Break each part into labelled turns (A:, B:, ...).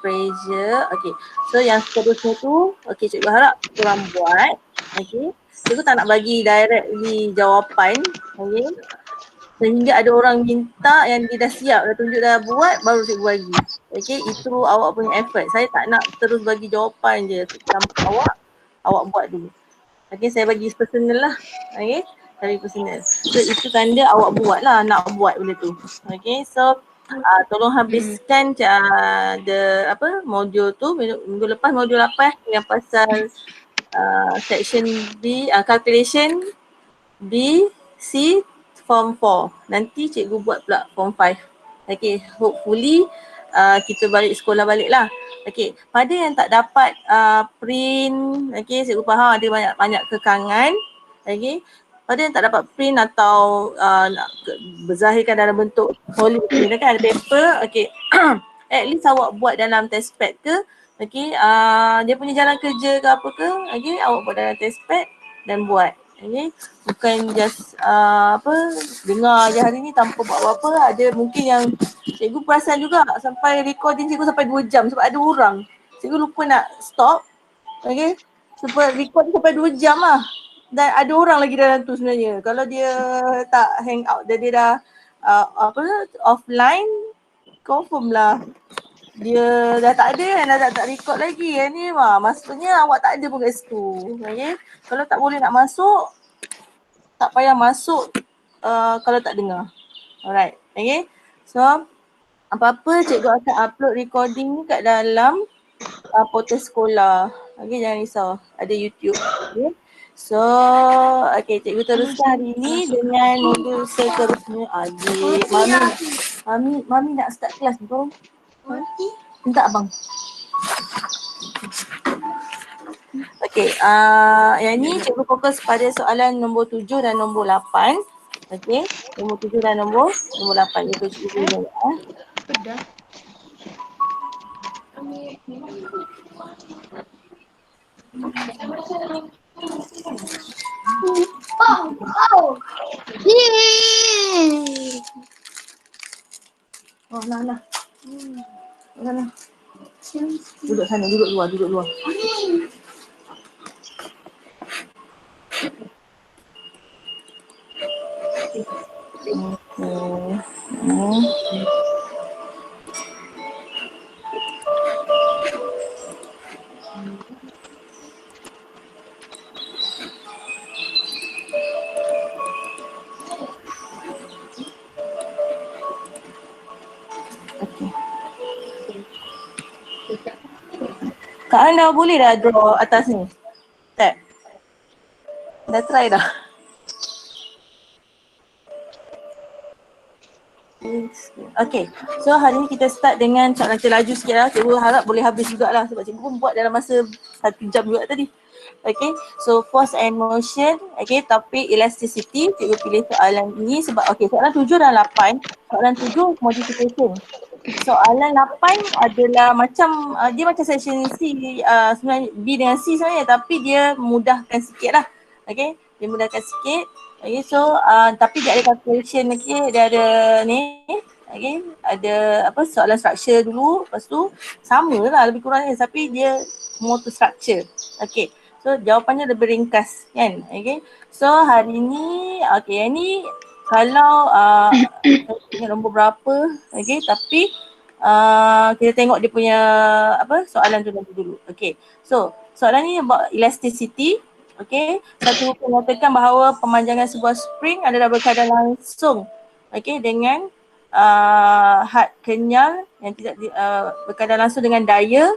A: pressure. Okay, so yang seterusnya tu, okay, cikgu harap korang buat. Okay, cikgu tak nak bagi directly jawapan. Okay, sehingga ada orang minta yang dia dah siap, dah tunjuk dah buat, baru cikgu bagi. Okay, itu awak punya effort. Saya tak nak terus bagi jawapan je tanpa awak buat dulu. Okay, saya bagi personal lah. Okay, saya bagi personal. So itu tanda awak buat lah, nak buat benda tu. Okay, so tolong habiskan modul tu, minggu lepas modul 8 yang pasal section B, calculation B, C, form 4. Nanti cikgu buat pula form 5. Okay, hopefully kita balik sekolah balik lah. Okay, pada yang tak dapat print, okay, cikgu faham ada banyak kekangan. Okay, pada yang tak dapat print atau nak berzahirkan dalam bentuk solid, kan ada paper, okay. At least awak buat dalam test pad ke, okay, dia punya jalan kerja ke apa ke, okay, awak buat dalam test pad dan buat. Okay, bukan just dengar je hari ni tanpa buat apa-apa. Ada mungkin yang cikgu perasan juga sampai recording cikgu sampai 2 jam sebab ada orang. Cikgu lupa nak stop. Okay, sebab recording sampai 2 jam lah. Dan ada orang lagi dalam tu sebenarnya. Kalau dia tak hang out, dia dah offline, confirm lah dia dah tak ada kan, dah tak record lagi kan ni. Maksudnya awak tak ada pun kat situ. Okay, kalau tak boleh nak masuk, tak payah masuk kalau tak dengar. Alright, okay. So apa-apa cikgu akan upload recording ni kat dalam portal sekolah. Okay, jangan risau, ada YouTube. Okay. So, okay, cikgu teruskan hari ni dengan modul seterusnya. Adik, Mami nak start kelas tu. Minta abang. Okay, yang ni cikgu fokus pada soalan nombor 7 dan nombor 8. Okay, nombor 7 dan nombor 8 itu cikgu dulu.
B: Sudah.
A: Oh, nah. Sana. Duduk sana, duduk luar. Kak An dah boleh dah draw atas ni? Tak? Dah try dah? Okay, so hari ni kita start dengan soalan laju sikit lah. Cikgu harap boleh habis jugalah sebab cikgu pun buat dalam masa 1 jam juga tadi. Okay, so force and motion, okay, topik elasticity. Cikgu pilih soalan ini sebab, okay, soalan 7 dan 8. Soalan 7 modification. Soalan 8 adalah macam, dia macam section C, sebenarnya B dengan C sebenarnya, tapi dia mudahkan sikit lah. Okay, dia mudahkan sikit. Okay, so tapi dia ada calculation, okay, dia ada ni, okay, ada soalan structure dulu, lepas tu sama lah lebih kurangnya tapi dia more to structure. Okay, so jawapannya lebih ringkas kan, okay. So hari ni, okay, yang ni kalau ingat nombor berapa, okay, tapi kita tengok dia punya soalan tu nanti dulu. Okay, so soalan ni about elasticity. Okay, satu hukum mengatakan bahawa pemanjangan sebuah spring adalah berkaitan langsung, okay, dengan had kenyal yang tidak berkaitan langsung dengan daya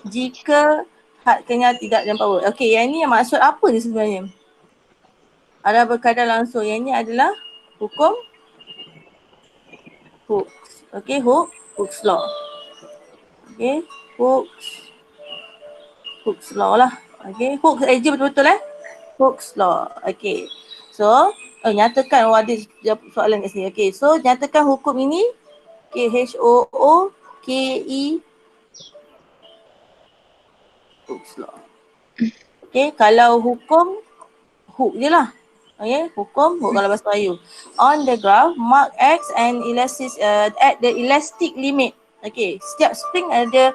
A: jika had kenyal tidak dan power. Okay, yang ni yang maksud apa ni sebenarnya? Adalah berkaitan langsung. Yang ni adalah hukum Hooke's. Okay, Hooke's law. Okay, Hooke's law lah. Okay, Hooke's betul-betul Hooke's law. Okay, so nyatakan, ada soalan kat sini. Okay, so nyatakan hukum ini. Okay, H-O-O-K-E Hooke's law. Okay, kalau hukum Hooke je lah. Okay, hukum Hooke kalau bahasa Melayu. On the graph, mark X and at the elastic limit. Okay, setiap spring ada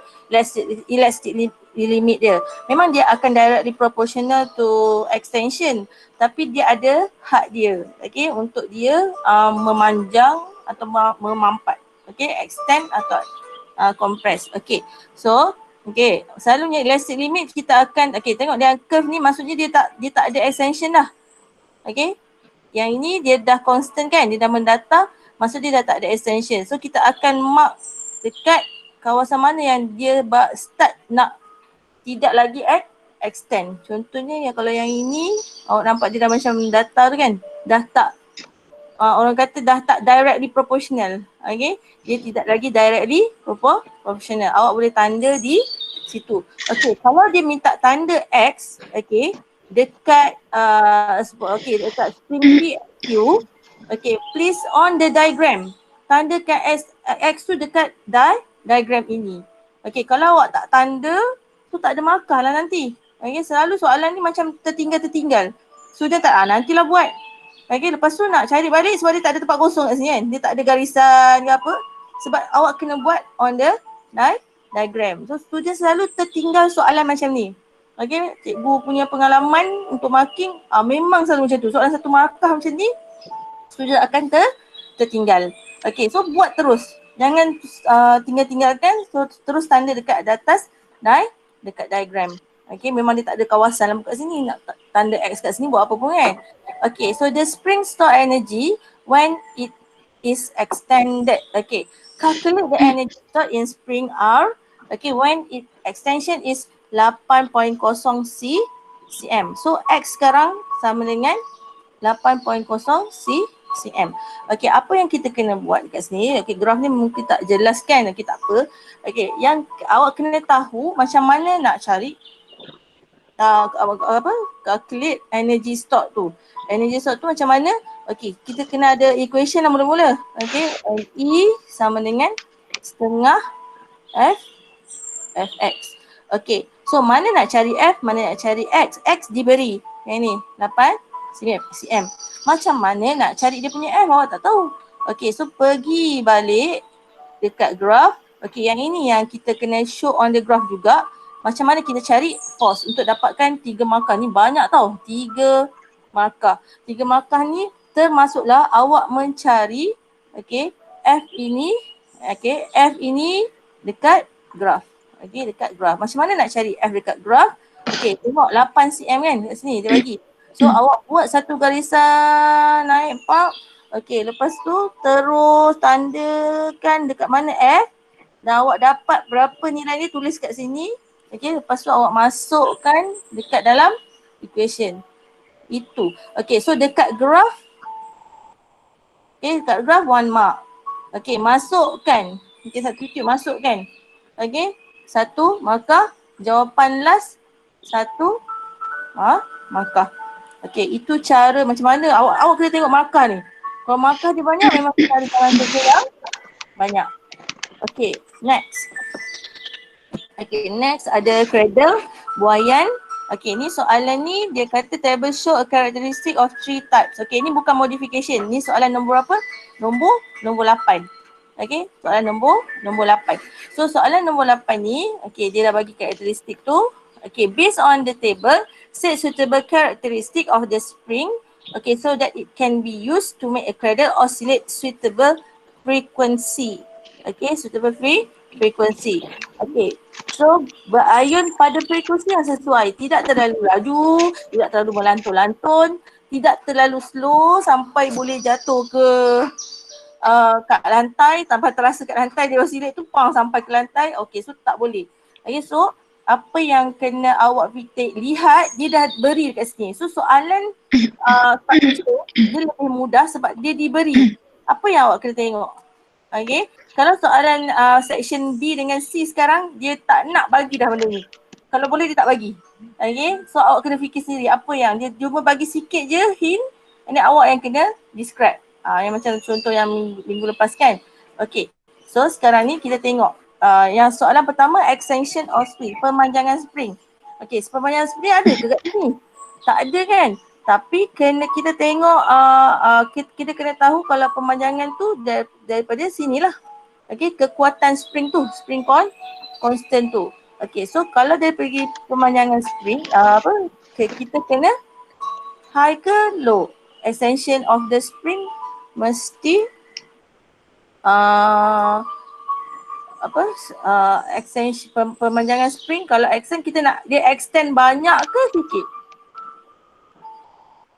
A: elastic limit dia. Memang dia akan directly proportional to extension, tapi dia ada had dia, okay, untuk dia memanjang atau memampat, okay, extend atau compress. Okay, so okay, selalunya elastic limit kita akan, okay, tengok dia curve ni, maksudnya dia tak ada extension dah. Okay, yang ini dia dah constant kan, dia dah mendata, maksud dia dah tak ada extension. So kita akan mark dekat kawasan mana yang dia start nak tidak lagi extend. Contohnya yang kalau yang ini, awak nampak dia dah macam data tu kan, dah tak, orang kata dah tak directly proportional. Okay, dia tidak lagi directly proportional. Awak boleh tanda di situ. Okay, kalau dia minta tanda X, okay, dekat dekat string PQ, okay, please on the diagram. Tandakan X tu dekat diagram ini. Okay, kalau awak tak tanda, tu tak ada markah lah nanti. Okay, selalu soalan ni macam tertinggal. Sudah tak? Nantilah buat. Okay, lepas tu nak cari balik sebab dia tak ada tempat kosong kat sini kan. Dia tak ada garisan ke apa. Sebab awak kena buat on the diagram. So student selalu tertinggal soalan macam ni. Okay, cikgu punya pengalaman untuk marking memang selalu macam tu. Soalan satu markah macam ni, student akan tertinggal. Okay, so buat terus. Jangan tinggalkan, so terus tanda dekat atas dekat diagram. Okay, memang dia tak ada kawasan lah kat sini, nak tanda X kat sini buat apa pun kan. Okay, so the spring store energy when it is extended. Okay, calculate the energy stored in spring R. Okay, when it extension is 8.0 cm. So X sekarang sama dengan 8.0 cm. Okey, apa yang kita kena buat dekat sini? Okey, graf ni mungkin tak jelas kan? Okey, tak apa. Okey, yang awak kena tahu macam mana nak cari calculate energy stored tu. Energy stored tu macam mana? Okey, kita kena ada equation lah mula-mula. Okey, E sama dengan setengah Fx. Okey, so mana nak cari F, mana nak cari X? X diberi yang ni 8 cm. Macam mana nak cari dia punya F? Awak tak tahu. Okey, so pergi balik dekat graph. Okey, yang ini yang kita kena show on the graph juga. Macam mana kita cari force untuk dapatkan 3 markah ni. Banyak tau, 3 markah. 3 markah ni termasuklah awak mencari, okey, F ini, okey, F ini dekat graph. Okey, dekat graph. Macam mana nak cari F dekat graph? Okey, tengok 8 cm kan kat sini dia bagi. So awak buat satu garisan naik pak. Okey, lepas tu terus tandakan dekat mana F. Dan awak dapat berapa nilai ni, tulis kat sini. Okey, lepas tu awak masukkan dekat dalam equation. Itu. Okey, so dekat graph. Okey, dekat graph 1 mark. Okey, masukkan. Okey, satu titik masukkan. Okey, 1 markah. Jawapan last 1 markah. Okey, itu cara macam mana awak kena tengok markah ni. Kalau markah dia banyak, memang kita ada jalan kerja yang banyak. Okey, next. Okey, next ada cradle, buaian. Okey, ni soalan ni dia kata table show a characteristic of 3 types. Okey, ni bukan modification. Ni soalan nombor apa? Nombor 8. Okey, soalan nombor 8. So soalan nombor 8 ni, okey, dia dah bagi karakteristik tu. Okay, based on the table, set suitable characteristic of the spring. Okay, so that it can be used to make a cradle oscillate suitable frequency. Okay, suitable frequency. Okay, so berayun pada frekuensi yang sesuai. Tidak terlalu laju, tidak terlalu melantun-lantun, tidak terlalu slow sampai boleh jatuh ke kat lantai, tanpa terasa kat lantai dia oscillate tu pang sampai ke lantai. Okay, so tak boleh. Okay, so apa yang kena awak lihat, dia dah beri dekat sini. So soalan structure dia lebih mudah sebab dia diberi. Apa yang awak kena tengok? Okay, kalau soalan section B dengan C sekarang, dia tak nak bagi dah benda ni. Kalau boleh dia tak bagi. Okay, so awak kena fikir sendiri apa yang dia cuma bagi sikit je hint, and then awak yang kena describe. Yang macam contoh yang minggu lepas kan. Okay, so sekarang ni kita tengok. Yang soalan pertama, extension of spring, pemanjangan spring. Okey, pemanjangan spring ada ke kat sini? Tak ada kan? Tapi kita tengok, kita kena tahu kalau pemanjangan tu daripada sinilah. Okay, kekuatan spring tu, spring constant tu. Okay, so kalau dia pergi pemanjangan spring, kita kena high ke low? Extension of the spring mesti extension pemanjangan spring. Kalau extend, kita nak dia extend banyak ke sikit?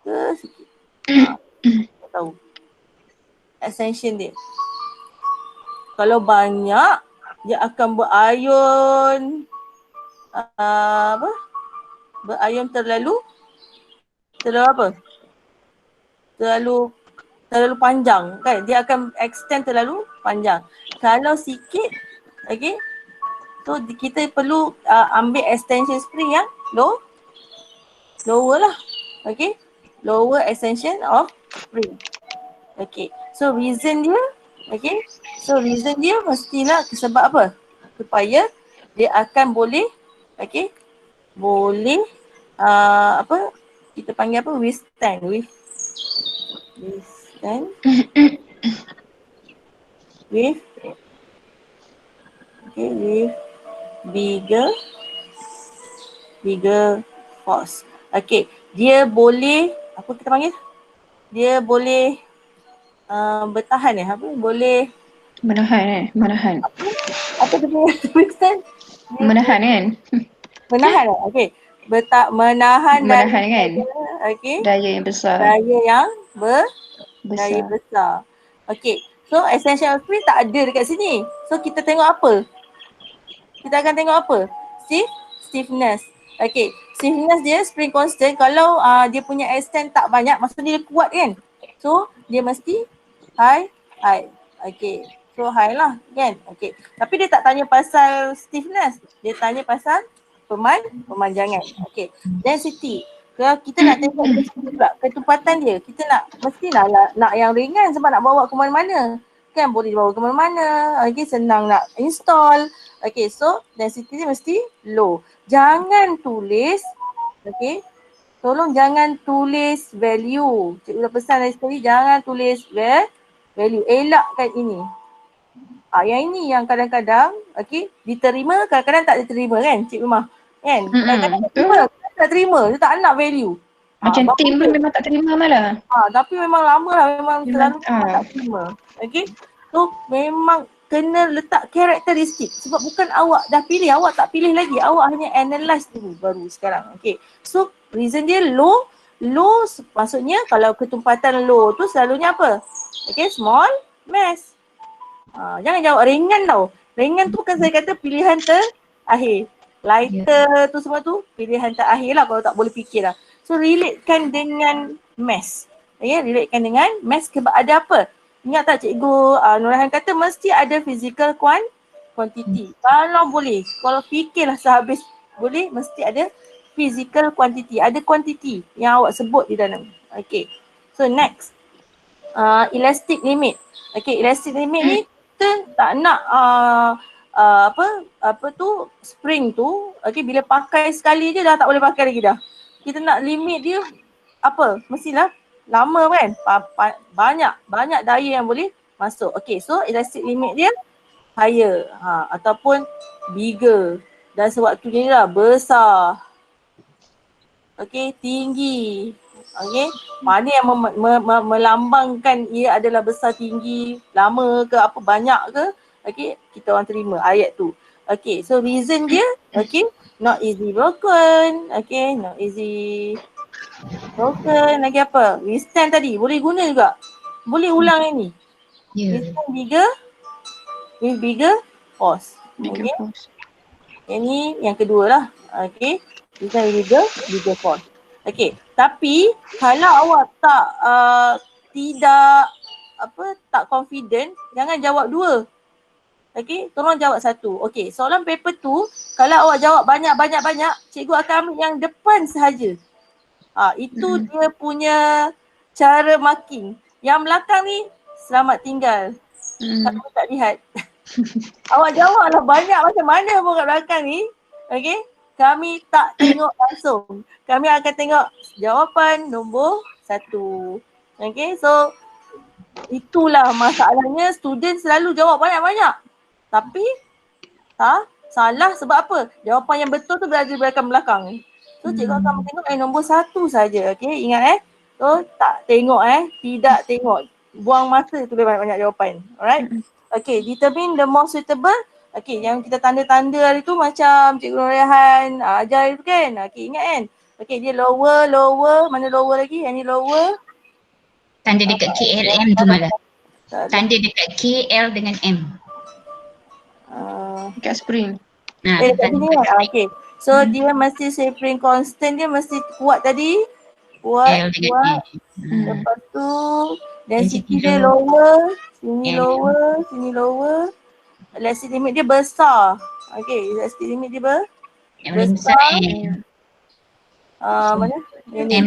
A: Ke sikit? Tak tahu. Extension dia. Kalau banyak, dia akan berayun berayun terlalu apa? Terlalu panjang kan? Dia akan extend terlalu panjang. Kalau sikit, okay, so kita perlu ambil extension spring yang lower lah. Okay, lower extension of spring. Okay, so reason dia mestilah sebab apa? Supaya dia akan boleh, okay, boleh kita panggil apa? Withstand with bigger force. Okay, dia boleh apa kita panggil? Dia boleh bertahan boleh
B: menahan.
A: apa dia punya withstand?
B: Menahan kan?
A: Menahan lah. Okay. Menahan
B: kan?
A: Okay.
B: Daya yang besar.
A: Daya yang daya besar. Okay. So essential spring tak ada dekat sini. So kita tengok apa? Kita akan tengok apa? Stiffness. Okay. Stiffness dia spring constant. Kalau dia punya extend tak banyak, maksudnya dia kuat kan? So dia mesti high. Okay. So high lah kan? Okay. Tapi dia tak tanya pasal stiffness. Dia tanya pasal pemanjangan. Okay. Density. Kalau kita nak tengok pula ketempatan dia, kita mesti nak yang ringan sebab nak bawa ke mana-mana. Kan boleh dibawa ke mana-mana. Okay, senang nak install. Okay, so density dia mesti low. Jangan tulis, okay, tolong jangan tulis value. Cikgu dah pesan dari tadi, jangan tulis value. Elakkan ini. Yang ini yang kadang-kadang, okay, diterima, kadang-kadang tak diterima kan Cik Rumah? Kan? Kadang-kadang tak terima, dia tak nak value.
B: Macam tim pun memang tak terima malah.
A: Tapi memang lama lah, memang selalu tak terima. Okay, so memang kena letak karakteristik sebab bukan awak dah pilih, awak tak pilih lagi, awak hanya analyse dulu baru sekarang. Okay, so reason dia low maksudnya kalau ketumpatan low tu selalunya apa? Okay, small mass. Jangan jawab ringan tau. Ringan tu kan saya kata pilihan terakhir. Lighter tu semua tu pilihan terakhir lah kalau tak boleh fikir lah. So relatekan dengan mass. Okay, relatekan dengan mass ada apa? Ingat tak cikgu Nurhan kata mesti ada physical quantity. Kalau boleh, kalau fikirlah sehabis boleh mesti ada physical quantity. Ada quantity yang awak sebut di dalam. Okay. So next. Elastic limit. Okay, elastic limit ni kita tak nak spring tu, okay, bila pakai sekali je dah tak boleh pakai lagi dah. Kita nak limit dia apa? Mestilah lama kan? Banyak daya yang boleh masuk. Okay, so elastic limit dia higher ataupun bigger. Dan sewaktunya dah besar. Okay, tinggi. Okay, mana yang melambangkan ia adalah besar, tinggi, lama ke apa, banyak ke, okay, kita orang terima ayat tu. Okay, so reason dia, okay, not easy broken, okay, not easy broken, lagi apa, withstand tadi, boleh guna juga, boleh ulang yang ni. Withstand bigger force. Okay, yang ni yang kedua lah, okay, withstand bigger force. Okay, tapi kalau awak tak confident, jangan jawab dua. Okay, tolong jawab satu. Okay, soalan paper tu, kalau awak jawab banyak, cikgu akan ambil yang depan sahaja. Itu dia punya cara marking. Yang belakang ni, selamat tinggal. Kalau tak lihat. Awak jawablah banyak macam mana pun kat belakang ni. Okay, kami tak tengok langsung. Kami akan tengok jawapan nombor 1. Okay, so Itulah masalahnya, student selalu jawab banyak-banyak. Tapi salah sebab apa? Jawapan yang betul tu berada di belakang-belakang. So cikgu akan tengok nombor 1 saja. Okay, ingat So tak tengok tidak tengok. Buang masa tu banyak-banyak jawapan. Alright. Okay, determine the most suitable. Okay, yang kita tanda-tanda hari tu macam Cikgu Nurrehan ajar itu kan. Okay, ingat kan? Okay, dia lower, mana lower lagi? Yang ni lower.
C: Tanda dekat KLM tu malah. Tanda dekat KL dengan M.
B: Dekat spring.
A: Dekat sini kan? Okay. So dia mesti shaping constant dia mesti kuat tadi. Kuat. Lepas tu density dia lower. Sini lower. Sini lower. Elastic limit dia besar. Okay. Elastic limit dia besar. Mana? Yang ni.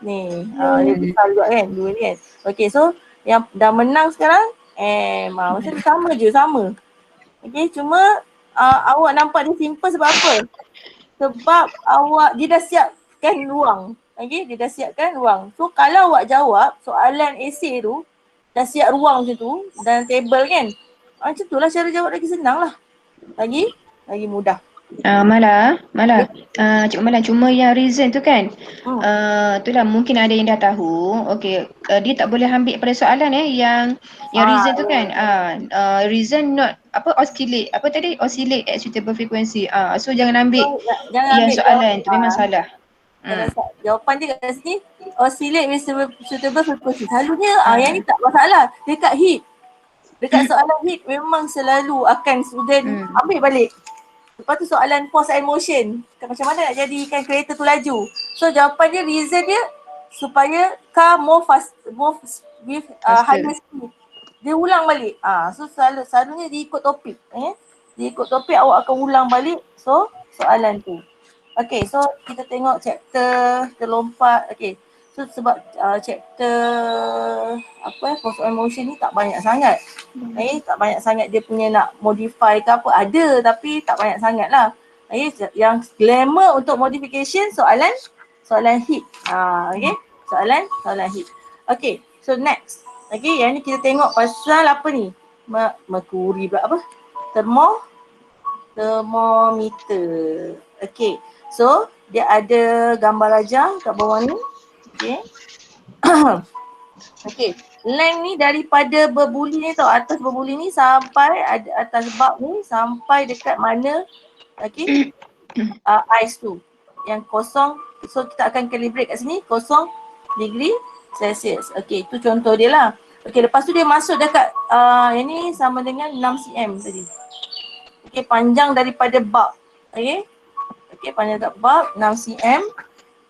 A: Ni. Dia besar juga kan? Dua ni kan? Okay. So yang dah menang sekarang macam sama. Okay. Cuma awak nampak dia simple sebab apa? Sebab dia dah siapkan ruang. Okay, dia dah siapkan ruang. So kalau awak jawab soalan esei tu, dah siap ruang macam tu dan table kan. Macam tu lah cara jawab lagi senang lah. Lagi mudah.
B: Malah Cikgu Malah cuma yang reason tu kan itulah mungkin ada yang dah tahu. Okay, dia tak boleh ambil pada soalan yang reason tu kan reason not oscillate oscillate at suitable frequency. So jangan ambil yang soalan tu memang salah.
A: Jawapan dia kat sini oscillate with suitable frequency. Selalunya yang ni tak masalah. Dekat soalan hit memang selalu akan student ambil balik. Lepas tu soalan force and motion. Macam mana nak jadikan kereta tu laju. So jawapan dia, reason dia supaya car move with higher speed. Dia ulang balik. So selalunya dia ikut topik. Dia ikut topik, awak akan ulang balik. So soalan tu. Okay, so kita tengok chapter terlompat. Okay, so sebab chapter force and motion ni tak banyak sangat. Tak banyak sangat dia punya nak modify ke apa. Ada tapi tak banyak sangat lah. Yang glamour untuk modification soalan hit. Okay, soalan hit. Okay, so next. Okay, yang ni kita tengok pasal apa ni? Merkuri pula apa? Thermometer. Okay, so dia ada gambar rajah kat bawah ni. Okay. Okay, length ni daripada berbuli ni tau, atas berbuli ni sampai atas bab ni sampai dekat mana ais tu yang kosong. So kita akan calibrate kat sini 0 degree Celsius. Okay, tu contoh dia lah. Okay, lepas tu dia masuk dekat yang ni sama dengan 6 cm tadi. Okay, panjang daripada bab. Okay, panjang dekat bab 6 cm.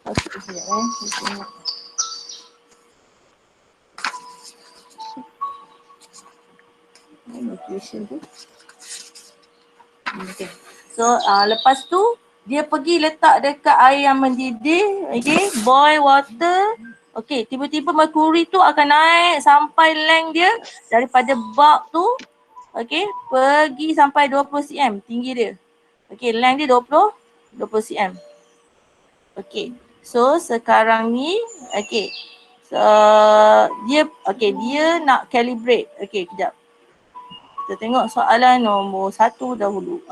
A: Okay, sekejap location tu. Okay. So lepas tu dia pergi letak dekat air yang mendidih, boil water. Okay, tiba-tiba merkuri tu akan naik sampai length dia daripada bab tu, pergi sampai 20 cm tinggi dia. Length dia 20 cm. So sekarang ni, so dia nak calibrate. Kejap. Kita tengok soalan nombor 1 dahulu.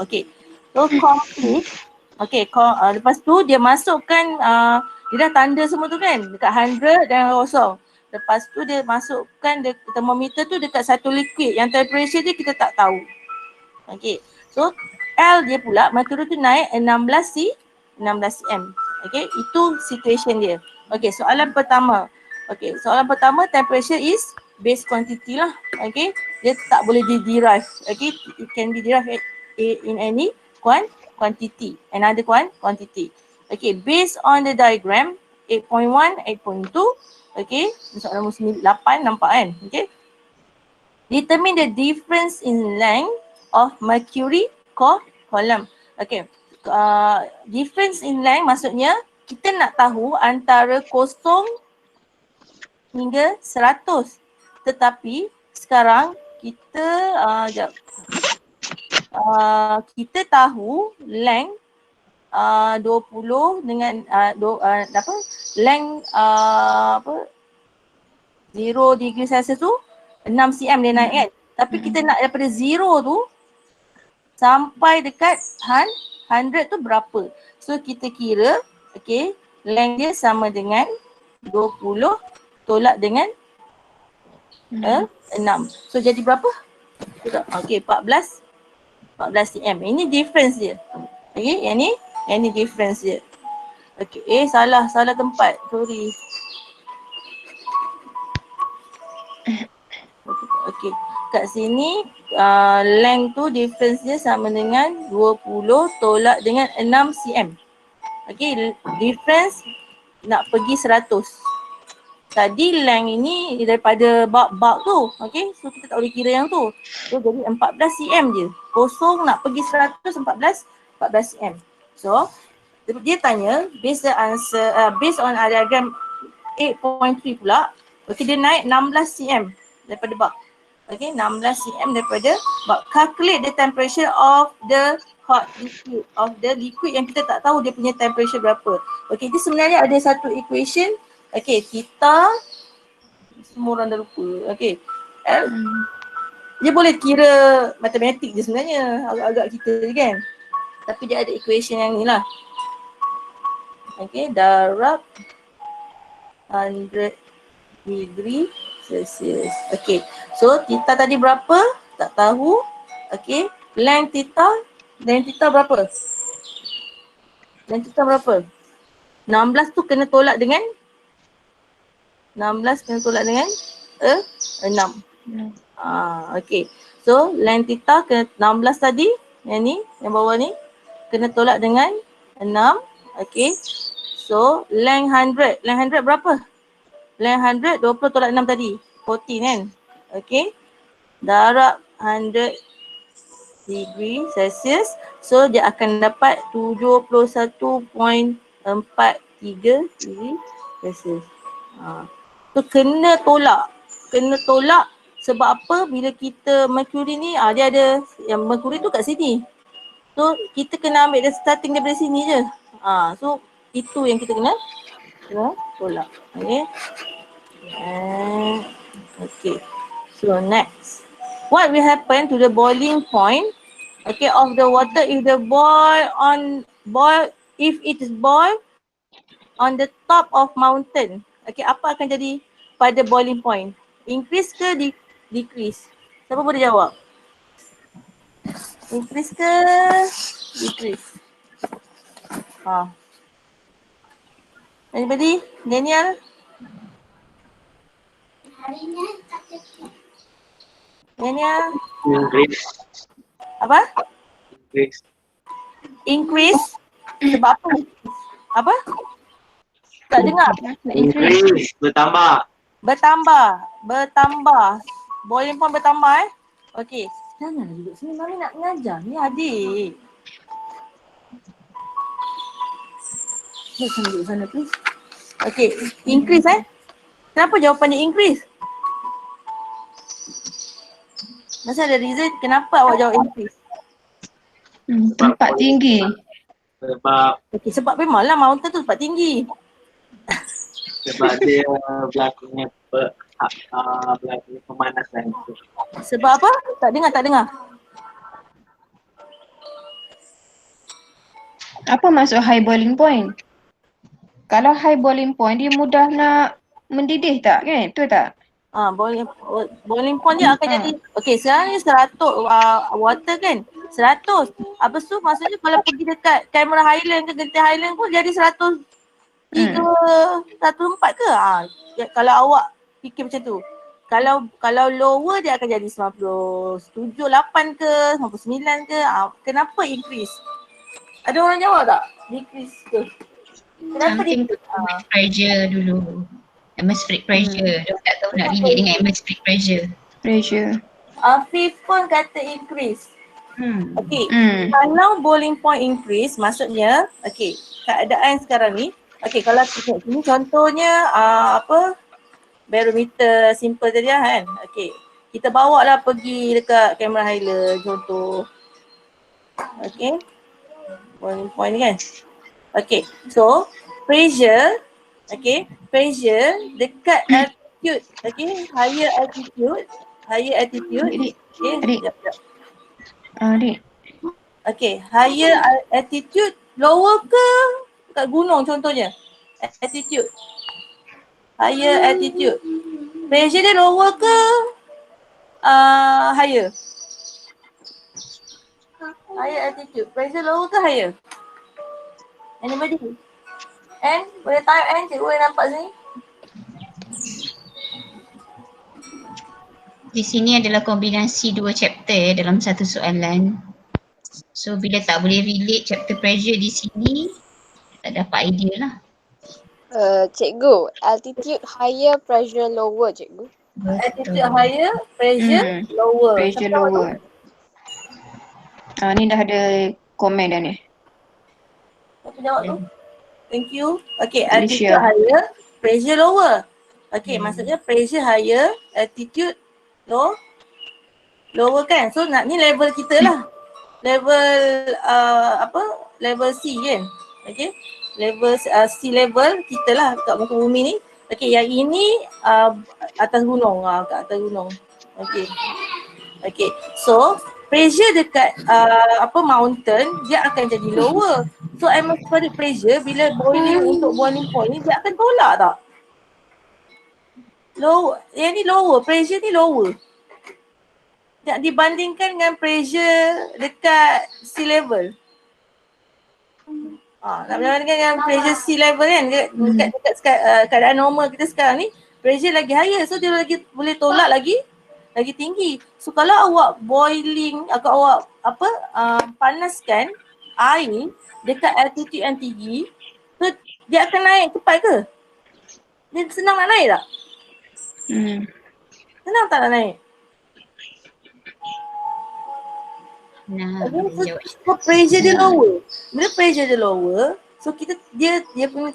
A: So complete. Lepas tu dia masukkan, dia dah tanda semua tu kan dekat 100 dan kosong. Lepas tu dia masukkan thermometer tu dekat satu liquid yang temperature dia kita tak tahu. So L dia pula merkuri tu naik 16 cm. Itu situation dia. Soalan pertama. Soalan pertama, temperature is base quantity lah. Dia tak boleh di-derive. It can be derived in any quantity. Another quantity. Based on the diagram 8.1, 8.2. Soalan nombor 8 nampak kan? Determine the difference in length of mercury column. Difference in length maksudnya kita nak tahu antara 0 hingga 100. Tetapi sekarang kita kita tahu length 20 dengan length 0 degree Celsius tu 6 cm dia naik kan. Tapi kita nak daripada 0 tu sampai dekat 100 tu berapa. So kita kira, okay, length dia sama dengan 20 tolak dengan 6. So jadi berapa? Okay, 14 cm. Ini difference dia. Okay, yang ni difference dia. Okay, salah tempat. Sorry. Okay, kat sini length tu difference dia sama dengan 20 tolak dengan 6 cm. Okay, difference nak pergi 100. Tadi length ini daripada bulk tu. Okay, so kita tak boleh kira yang tu. So jadi 14 cm je. Kosong nak pergi 100, 14 cm. So dia tanya based on diagram 8.3 pula. Okay, dia naik 16 cm daripada bulk. Okay, 16 cm daripada bulk. Calculate the temperature of the hot liquid, of the liquid yang kita tak tahu dia punya temperature berapa. Okay, itu sebenarnya ada satu equation. Okay, kita semua orang dah lupa. Okay, dia boleh kira matematik je sebenarnya, agak-agak kita je kan. Tapi dia ada equation yang ni lah. Okay, darab 100 degree Celsius. Okay, so theta tadi berapa? Tak tahu. Okay, length theta berapa? Length theta berapa? 16 tu kena tolak dengan 6. Okay, so length theta kena 16 tadi, yang ni, yang bawah ni kena tolak dengan 6. Okay, so length 100 berapa? Length 100, 20 tolak 6 tadi, 14 kan. Okay, darab 100 degree Celsius, so dia akan dapat 71.43 degree Celsius. So kena tolak sebab apa? Bila kita mercury ni, dia ada yang mercury tu kat sini. So kita kena ambil dia starting daripada sini je. So itu yang kita kena tolak. Okay. Okay. So next, what will happen to the boiling point, okay, of the water if it is boil on the top of mountain? Okay, apa akan jadi pada boiling point? Increase ke decrease? Siapa boleh jawab? Increase ke decrease? Anybody? Daniel? Daniel?
D: Increase.
A: Apa?
D: Increase.
A: Increase? Sebab apa? Apa? Tak dengar?
D: Increase. Bertambah.
A: Boiling point bertambah Okay. Jangan duduk sini, Mami nak mengajar. Ni adik. Jangan duduk sana please. Okay. Increase Kenapa jawapannya increase? Masa ada reason kenapa awak jawab increase?
B: Tempat tinggi.
D: Sebab
A: memanglah mountain tu tempat tinggi.
D: Sebab dia berlakunya pemanasan tu.
A: Sebab apa? Tak dengar.
B: Apa maksud high boiling point? Kalau high boiling point dia mudah nak mendidih tak kan? Betul tak?
A: Boiling point dia akan jadi, okay, sekarang ni 100 water kan, 100. Habis tu maksudnya kalau pergi dekat Cameron Highland ke Genting Highland pun jadi 103, 104 ke? Kalau awak fikir macam tu. Kalau lower dia akan jadi 97, 8 ke, 99 ke? Kenapa increase? Ada orang jawab tak? Decrease ke? Kenapa decrease?
C: Pressure dulu. Atmospheric pressure. Dia tak tahu nak relate dengan atmospheric pressure.
A: Afif pun kata increase. Okay, kalau boiling point increase maksudnya, okay, keadaan sekarang ni, okay, kalau kita tengok sini contohnya barometer simple tadi kan. Okay, kita bawa lah pergi dekat Cameron Highland contoh. Okay, boiling point ni kan. Okay, so pressure dekat attitude. Okay, higher attitude. Higher attitude.
B: Adik,
A: Okay,
B: adik.
A: sekejap.
B: Adik.
A: Okay, higher attitude lower ke kat gunung contohnya? Attitude. Higher attitude. Pressure dia lower ke higher? Higher attitude. Pressure lower ke higher? Anybody? And boleh type and cikgu boleh nampak sini?
C: Di sini adalah kombinasi dua chapter dalam satu soalan. So bila tak boleh relate chapter pressure di sini, tak dapat idea lah.
E: Cikgu, altitude higher, pressure lower, cikgu.
A: Attitude higher, pressure lower.
B: Pressure
A: Siapa tahu?
B: lower. Ni dah ada komen dah ni.
A: Siapa jawab tu? Thank you. Okay,
B: Alicia.
A: attitude higher, pressure lower. Okay, maksudnya pressure higher, attitude lower kan? So ni level kita lah. Level level C kan? Okay, level sea level kita lah kat muka bumi ni. Okay, yang ini atas gunung, kat atas gunung. Okay. Okay, so pressure dekat mountain dia akan jadi lower. So atmospheric pressure bila boiling untuk boiling point ni dia akan tolak tak? Lower, yang ni lower, pressure ni lower. Tak dibandingkan dengan pressure dekat sea level. Nak berbandingkan dengan pressure sea level kan, dekat keadaan normal kita sekarang ni, pressure lagi higher, so dia lagi boleh tolak lagi tinggi. So kalau awak boiling, awak panaskan air dekat altitude yang tinggi, so dia akan naik cepat ke? Dia senang nak naik tak? Senang tak nak naik?
C: Nah,
A: So pressure dia lower. Bila pressure dia lower, so dia punya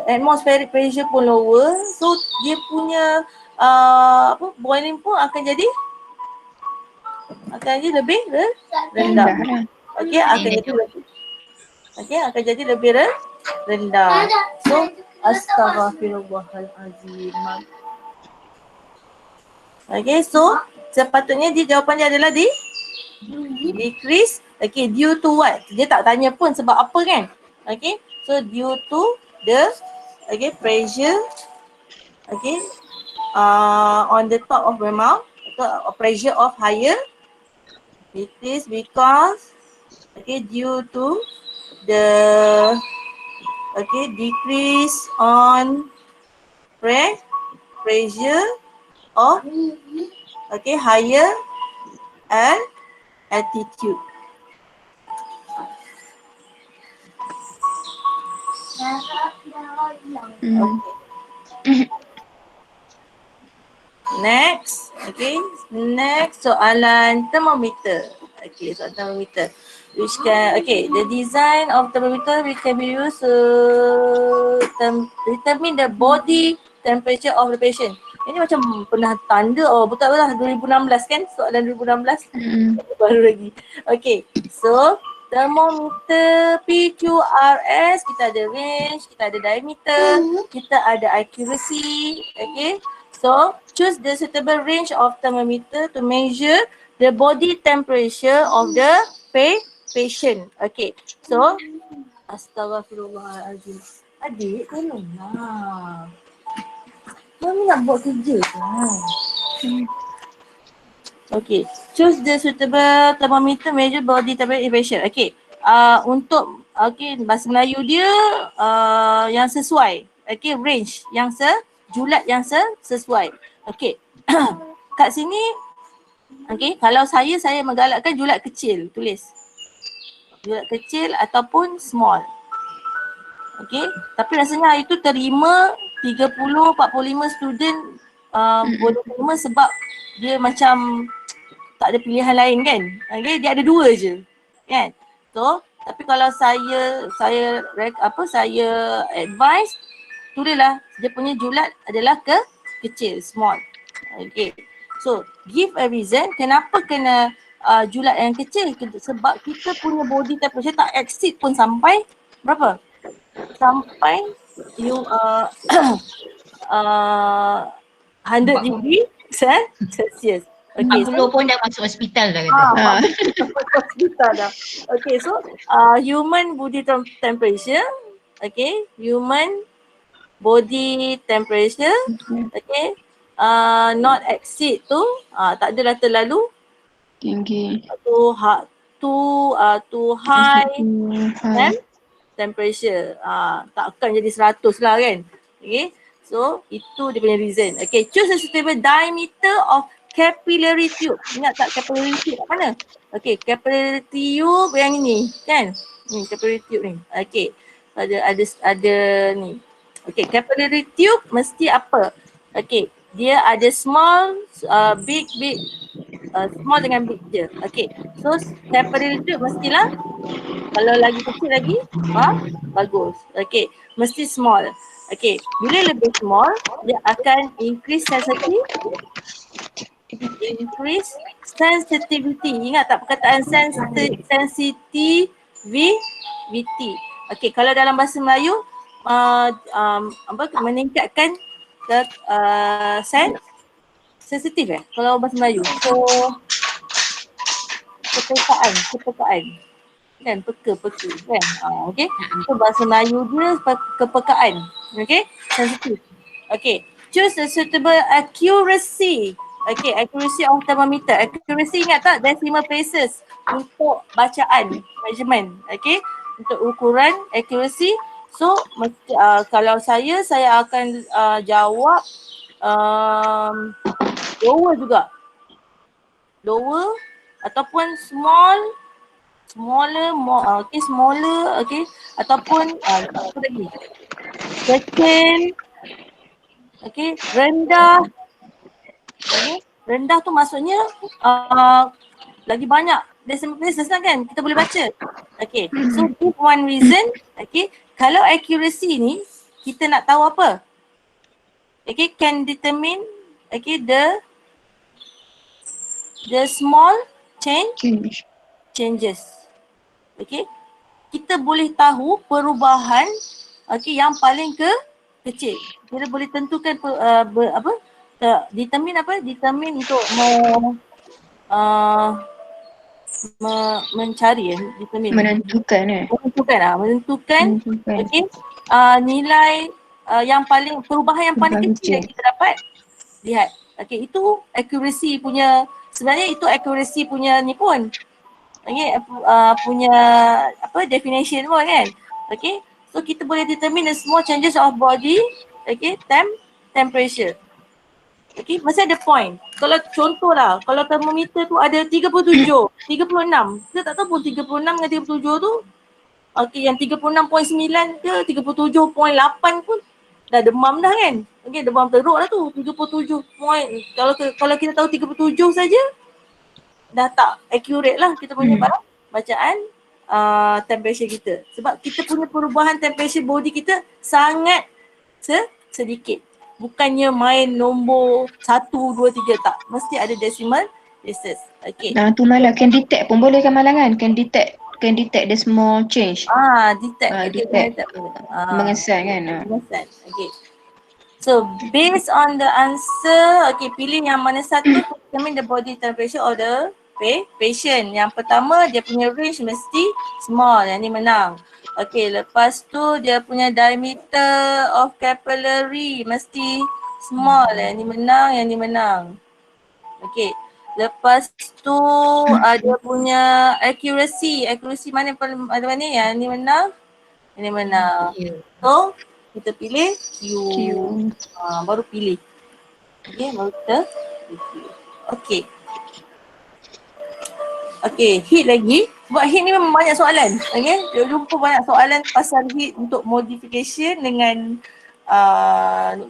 A: atmospheric pressure pun lower, so dia punya boiling pun akan jadi lebih rendah. Okey, akan jadi lebih rendah. So astaghfirullahalazim. Okay, so sepatutnya jawapan dia adalah decrease. Okay, due to what? Dia tak tanya pun sebab apa kan? Okay, so due to the pressure on the top of the mount, pressure of higher. It is because due to the decrease on pressure of higher altitude. Next, soalan thermometer. Soalan thermometer. Which can, the design of thermometer which can be used to determine the body temperature of the patient. Ini macam pernah tanda, betul lah 2016 kan, soalan 2016 baru lagi. Okay, so thermometer PQRS, kita ada range, kita ada diameter, kita ada accuracy. Okay, so choose the suitable range of thermometer to measure the body temperature of the patient. Okay, so astaghfirullahalazim. Adik, tolonglah. Mami nak buat kerja kan. Okay, choose the suitable thermometer measure body temperature. Okay, untuk bahasa Melayu dia yang sesuai. Okay, range yang julat yang sesuai. Okay, kat sini kalau saya menggalakkan julat kecil, tulis. Julat kecil ataupun small. Okay, tapi rasanya hari tu terima 30-45 student boleh terima sebab dia macam tak ada pilihan lain kan. Okay, dia ada 2 je kan. So, tapi kalau saya advise, tulislah dia punya julat adalah kecil, small. Okay, so give a reason kenapa kena julat yang kecil. Sebab kita punya body temperature tak exceed pun sampai berapa? sampai you 100 degree Celsius. Okay,
C: 40 pun dah masuk hospital dah kata.
A: hospital dah. Okay, so human body temperature, okay, human body temperature, okay, not exceed tu, tak adalah terlalu
B: Tinggi.
A: too high temperature. Takkan jadi 100 lah kan. Okay, so itu dia punya reason. Okay, choose a suitable diameter of capillary tube. Ingat tak capillary tube kat mana? Okay, capillary tube yang ini kan? Ni capillary tube ni. Okay, ada ni. Okay, capillary tube mesti apa? Okay, dia ada small, big, small dengan big je. Okay, so capillary tube mestilah kalau lagi kecil lagi, bagus. Okay, mesti small. Okay, bila lebih small, dia akan increase sensitivity. Ingat tak perkataan sensitivity? Okay, kalau dalam bahasa Melayu, meningkatkan sensitif kalau bahasa Melayu. So, kepekaan. Kan, peka kan. Okay, so bahasa Melayu dia kepekaan. Okay, sensitif. Okay, choose a suitable accuracy. Okay, accuracy of thermometer. Accuracy ingat tak? Decimal places untuk bacaan, measurement. Okay, untuk ukuran accuracy. So, kalau saya akan jawab lower juga. Lower ataupun smaller, okay, ataupun apa lagi? Kecil, okay, rendah. Okay, rendah tu maksudnya lagi banyak decimal places lah kan, kita boleh baca. Okay, so this one reason, okay, kalau accuracy ni kita nak tahu apa? Okay, can determine, okay, the small changes. Okay, kita boleh tahu perubahan, okay, yang paling kecil. Kita boleh tentukan determine untuk mencari, menentukan. Okay, nilai yang paling, perubahan yang paling kecil yang kita dapat lihat. Okay, itu accuracy punya, sebenarnya itu accuracy punya ni pun. Okay, punya definition pun kan. Okay, so kita boleh determine the small changes of body, okay, temperature. Okay, masih ada point. Kalau contohlah, kalau termometer tu ada 37, 36. Kita tak tahu pun 36 dengan 37 tu, okay, yang 36.9 ke 37.8 pun dah demam dah kan. Okay, demam teruk lah tu. 37 point. Kalau kita tahu 37 saja, dah tak accurate lah kita punya bacaan temperature kita. Sebab kita punya perubahan temperature body kita sangat sedikit. Bukannya main nombor 1, 2, 3, tak. Mesti ada decimal places. Okay.
B: Tu malah can detect pun boleh kan malah kan? Can detect the small change. Detect. Mengesan kan?
A: Mengesan. Okay. So based on the answer, okay, pilih yang mana satu to determine the body temperature of the patient. Yang pertama dia punya range mesti small, yang ni menang. Okay, lepas tu dia punya diameter of capillary mesti small, yang ni menang, Okay, lepas tu dia punya accuracy mana ni, yang ni menang, So kita pilih Q. Baru pilih. Okay, baru kita pilih. Okay. Okay, heat lagi. Sebab heat ni memang banyak soalan. Okay, dia jumpa banyak soalan pasal heat untuk modification dengan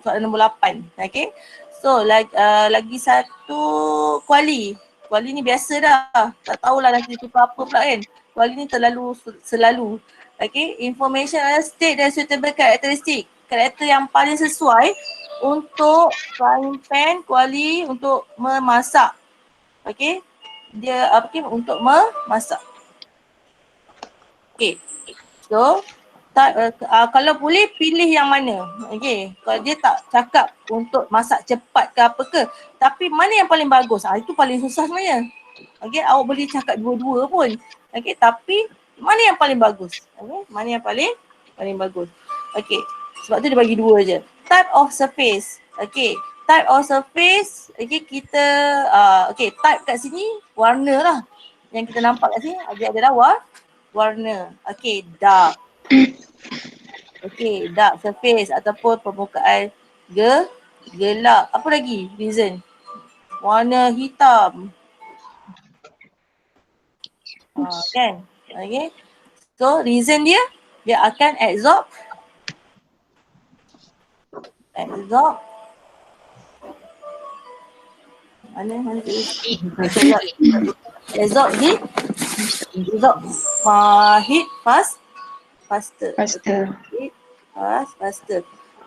A: soalan nombor 8. Okay, so lagi satu kuali. Kuali ni biasa dah. Tak tahulah nanti tukar apa pula kan. Kuali ni selalu. Okay, information adalah state dan suitable characteristic. Karakter yang paling sesuai untuk frying pan, kuali untuk memasak. Okay, dia untuk memasak. Okay, so Kalau boleh pilih yang mana. Okay. Kalau dia tak cakap untuk masak cepat ke apa ke, tapi mana yang paling bagus? Itu paling susah sebenarnya. Okay. Awak boleh cakap dua-dua pun. Okay. Tapi mana yang paling bagus? Okay. Mana yang paling bagus? Okay. Sebab tu dia bagi dua je. Type of surface. Okay. Type of surface. Okay. Kita okay. Type kat sini warna lah. Yang kita nampak kat sini adalah warna. Okay. Dark. Okay, dark surface ataupun permukaan gelap. Apa lagi reason? Warna hitam. Kan? Okay. So, reason dia akan absorb. Mana absorb heat faster. Faster.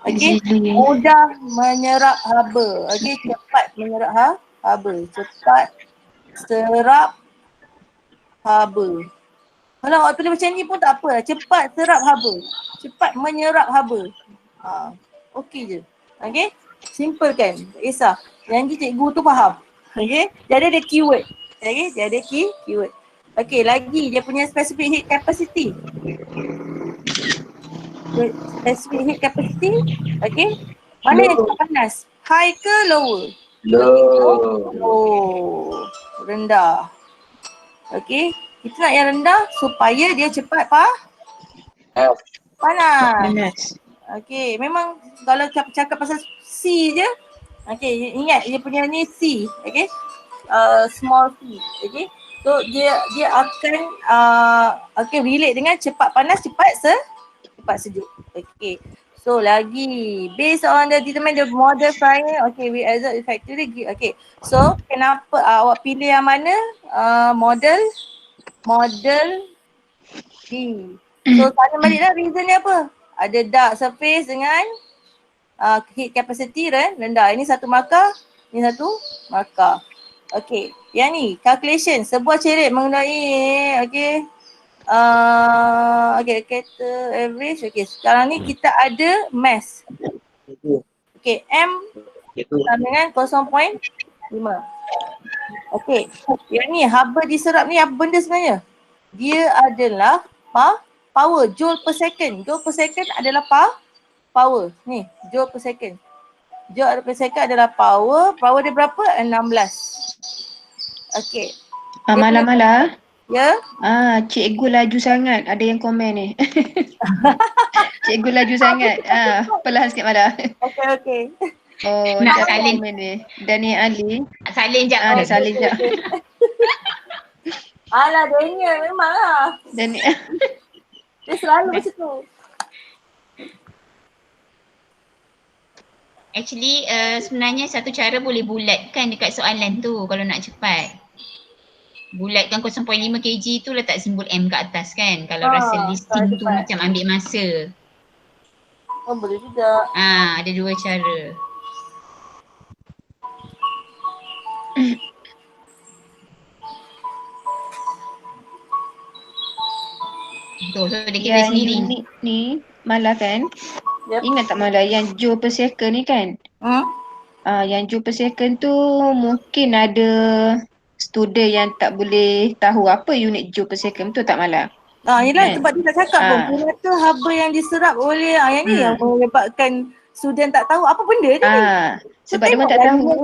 A: Okay. Mudah menyerap haba. Okay. Cepat menyerap haba. Cepat serap haba. Kalau awak tulis macam ni pun tak apa. Cepat serap haba. Cepat menyerap haba. Okay je. Okay. Simple kan? Tak kisah. Yang cikgu tu faham. Okay. Jadi ada keyword. Okay. Dia ada keyword. Okay. Lagi dia punya specific heat capacity. Specific heat capacity. Okay. Mana yang cepat panas? High ke lower? Low. Rendah. Okay. Kita nak yang rendah supaya dia cepat panas. Okay. Memang kalau cakap pasal C je. Okay. Ingat dia punya ni C. Okay. Small C. Okay. So dia akan relate dengan cepat panas, cepat sejuk. Okay. So lagi based on the determine the model frying. Okay, we absorb effectively. Okay. So kenapa awak pilih yang mana? Model D. So sana baliklah reason dia apa? Ada dark surface dengan heat capacity rendah. Ini satu markah, ini satu markah. Okay. Yang ni calculation sebuah cerit mengenai kata average. Okay, sekarang ni kita ada mass. Okay, M sama dengan 0.5. Okay, yang ni haba diserap ni apa benda sebenarnya? Dia adalah power, joule per second. Joule per second adalah power. Ni, joule per second. Joule per second adalah power. Power dia berapa? 16. Okay.
B: Mala.
A: Ya?
B: Cikgu laju sangat. Ada yang komen ni. Cikgu laju sangat. Perlahan sikit Mala.
A: Okay.
B: Oh,
C: nak
B: siapa
C: salin.
B: komen ni? Daniel Ali.
C: Salin jap.
B: Nak salin jap.
A: Alah, Daniel memang lah.
B: Daniel.
A: Dia selalu macam tu.
C: Actually sebenarnya satu cara boleh bulatkan dekat soalan tu kalau nak cepat. Bulatkan 0.5 kg tu letak simbol M kat atas kan. Kalau rasa listing tu macam ambil masa.
A: Oh, boleh juga.
C: Ada dua cara. So dia kira
B: Yang
C: sendiri.
B: unik ni Mala kan.
A: Yep.
B: Ingat tak Mala yang joule per second ni kan? Yang joule per second tu mungkin ada student yang tak boleh tahu apa unit joule per second, betul tak Mala?
A: Yelah sebab dia tak cakap pun. Kenapa haba yang diserap oleh yang ni yang menyebabkan student tak tahu apa benda dia ni.
B: Sebab dia tak tahu.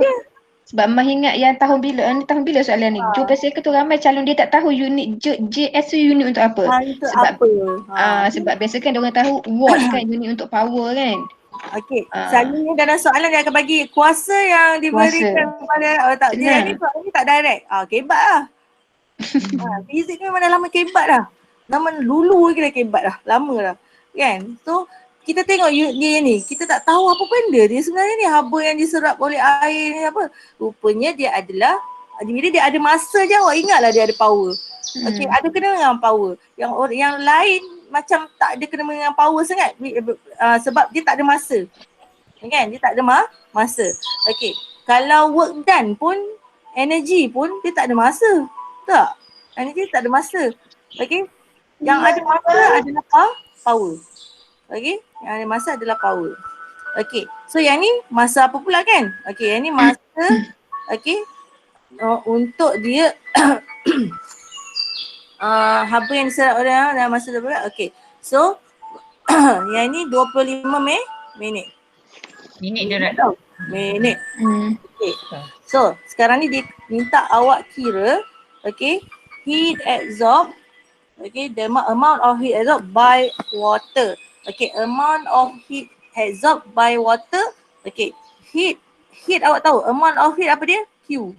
B: Sebab Mah ingat yang tahun bila soalan ni. Joule per second tu ramai calon dia tak tahu unit JS tu unit untuk apa. Sebab biasa kan dia orang tahu watt kan unit untuk power kan.
A: Okey. Selalunya dalam soalan dia akan bagi kuasa yang diberikan kepada dia ni soalan ni tak direct. Kebat lah. Fizik ni memang dah lama kebat dah. Nama dulu lagi dah kebat dah. Lama dah. Kan? So kita tengok dia ni, kita tak tahu apa benda dia sebenarnya ni, haba yang diserap oleh air ni apa. Rupanya dia adalah, bila dia ada masa je awak ingatlah dia ada power. Okey, ada kena dengan power. Yang lain macam tak ada kena dengan power sangat sebab dia tak ada masa. Kan? Dia tak ada masa. Okey, kalau work done pun, energy pun dia tak ada masa. Tak? Energy tak ada masa. Okey, yang ada masa adalah power. Okay, yang ada masa adalah power. Okay, so yang ni masa apa pula kan? Okay, yang ni masa okay, untuk dia haba yang diserap orang dalam masa berapa? Okay, so yang ni 25 minit.
C: Minit dia
A: Minit. Okay. So, sekarang ni dia minta awak kira, okay, heat absorbed, okay, the amount of heat absorbed by water. Okay, amount of heat absorbed by water. Okay, heat awak tahu, amount of heat apa dia? Q.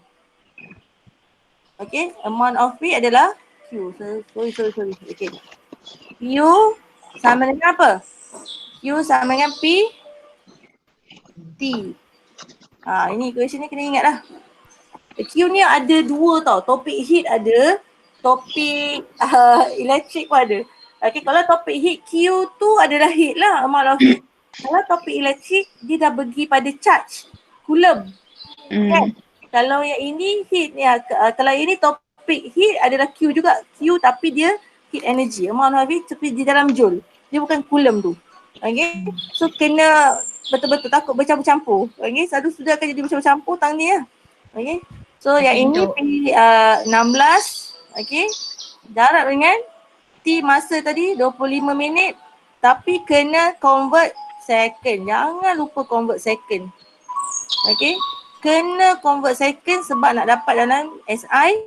A: Okay, amount of heat adalah Q. Sorry. Okay. Q sama dengan apa? Q sama dengan P T. Ini equation ni kena ingat lah. Q ni ada dua tau. Topik heat ada, topik elektrik pun ada. Okay, kalau topik heat Q tu adalah heat lah, amount of heat. Kalau topik elektrik dia dah pergi pada charge, coulomb. Kan? Kalau yang ini heat ni, kalau ini topik heat adalah Q juga. Q tapi dia heat energy, amount of heat tapi di dalam joule. Dia bukan coulomb tu. Okay, so kena betul-betul takut bercampur-campur. Okay, selalu sudah akan jadi bercampur-campur tang ni lah. Okay, so yang ini P16, okay, darab dengan T masa tadi 25 minit tapi kena convert second. Jangan lupa convert second. Okay, kena convert second sebab nak dapat dalam SI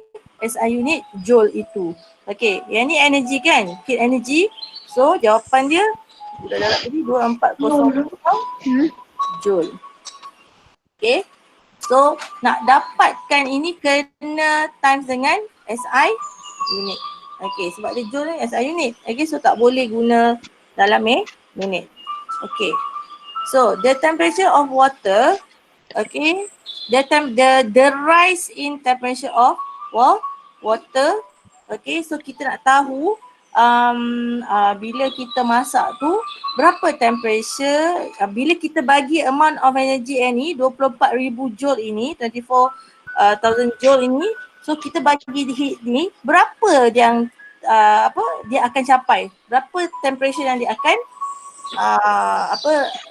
A: unit joule itu. Okay, yang ni energy kan, heat energy. So jawapan dia sudah darab tadi 2400 joule. Okay, so nak dapatkan ini kena times dengan SI unit. Okay, sebab dia joule ni SI unit. Okay, so tak boleh guna dalam minit. Okay, so the temperature of water, okay, the rise in temperature of water. Okay, so kita nak tahu bila kita masak tu berapa temperature, bila kita bagi amount of energy ni 24,000 joule ini, 24,000 joule ini, so kita bagi heat ni berapa yang dia akan capai, berapa temperature yang dia akan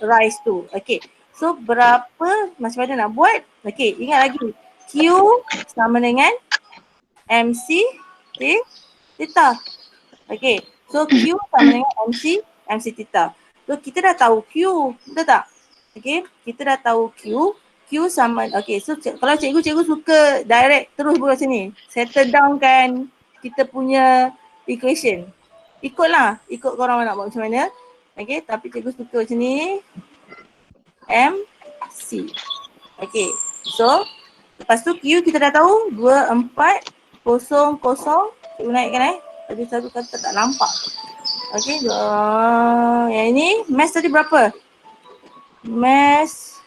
A: rise tu. Okay, so berapa, macam mana nak buat? Okay, ingat lagi, Q sama dengan MC theta. Okay, so Q sama dengan MC theta. So kita dah tahu Q, betul tak? Okay, kita dah tahu Q sama, okay, so kalau cikgu suka direct terus buat macam ni, settle down kan kita punya equation. Ikut korang nak buat macam mana. Okay, tapi cikgu suka macam ni, MC. Okay, so lepas tu Q kita dah tahu 2400. Cikgu naikkan tadi satu kata tak nampak. Okay, yang ini mass tadi berapa? Mass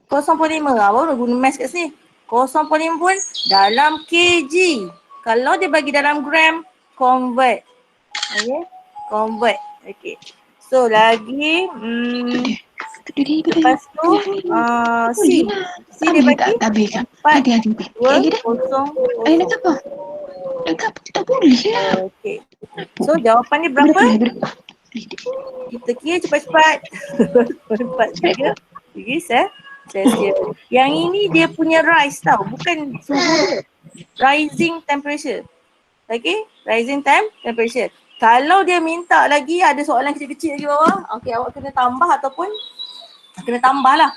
A: 0.5. Baru guna mass kat sini. 0.5 pun dalam kg. Kalau dia bagi dalam gram, convert. Okay, convert. Okay, so lagi lepas tu C dia bagi 4,2,0.
B: Tak boleh lah.
A: Okay, so jawapan dia berapa? Kita kira cepat-cepat. 4 degree Celsius. Yang ini dia punya rise tau, bukan suhu. Rising temperature. Okay, rising temperature. Kalau dia minta lagi ada soalan kecil-kecil lagi bawah, okay, awak kena tambah ataupun kena tambah lah.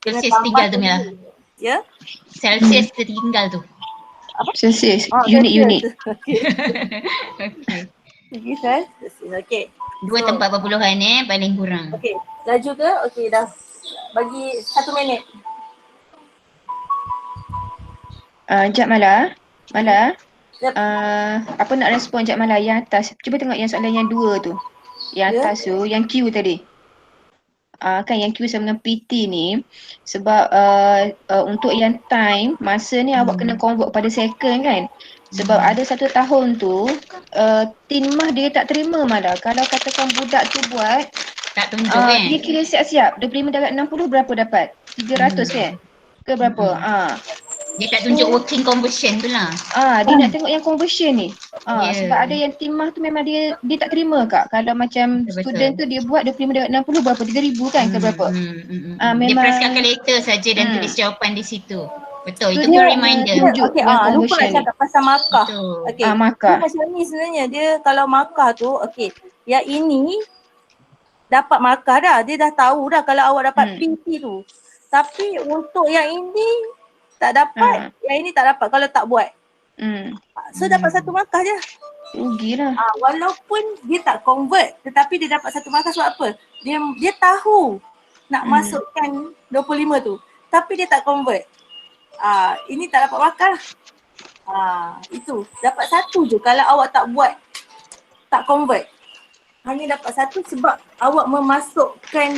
C: Celsius tinggal tu Mila.
A: Ya?
C: Celsius tertinggal tu.
A: Apa?
B: Celsius, unit.
A: Okay. Degree Celsius. Okay.
C: 2.40 paling kurang.
A: Okay, laju ke? Okay, dah bagi 1 minit.
B: Jap Mala.
A: Yep.
B: Apa nak respon Jap Mala yang atas? Cuba tengok yang soalan yang 2 tu. Yang atas tu, yang Q tadi. Kan yang Q sama dengan PT ni, sebab untuk yang time, masa ni awak kena convert pada second kan. Sebab ada 1 tahun tu Tinmah dia tak terima Mala. Kalau katakan budak tu buat
C: tak tunjuk kan.
B: dia kira siap-siap 25 darab 60 berapa dapat? 300 kan? Ke berapa?
C: Dia tak tunjuk working conversion tu lah.
B: Dia nak tengok yang conversion ni.
C: Ya.
B: Sebab ada yang timah tu memang dia tak terima Kak. Kalau macam
C: Betul.
B: student tu dia buat 25 dengan 60 berapa? 3,000 kan ke berapa?
C: Dia
B: Memang
C: press calculator saja dan tulis jawapan di situ. Betul, itu
B: dia
C: pun reminder.
B: tunjuk
A: Okay,
B: yang
A: lupa
B: conversion
A: nak
B: ni.
A: cakap pasal markah.
C: Betul.
A: Okay,
B: markah.
A: dia macam ni sebenarnya. Dia kalau markah tu, okay, yang ini dapat markah dah. Dia dah tahu dah kalau awak dapat PT tu. Tapi untuk yang ini tak dapat, yang ini tak dapat kalau tak buat. So dapat 1 markah je.
B: Rugilah.
A: Walaupun dia tak convert, tetapi dia dapat 1 markah sebab apa? Dia tahu nak masukkan 25 tu. Tapi dia tak convert. Ini tak dapat markah lah. Itu. Dapat 1 je kalau awak tak buat, tak convert. Hanya dapat 1 sebab awak memasukkan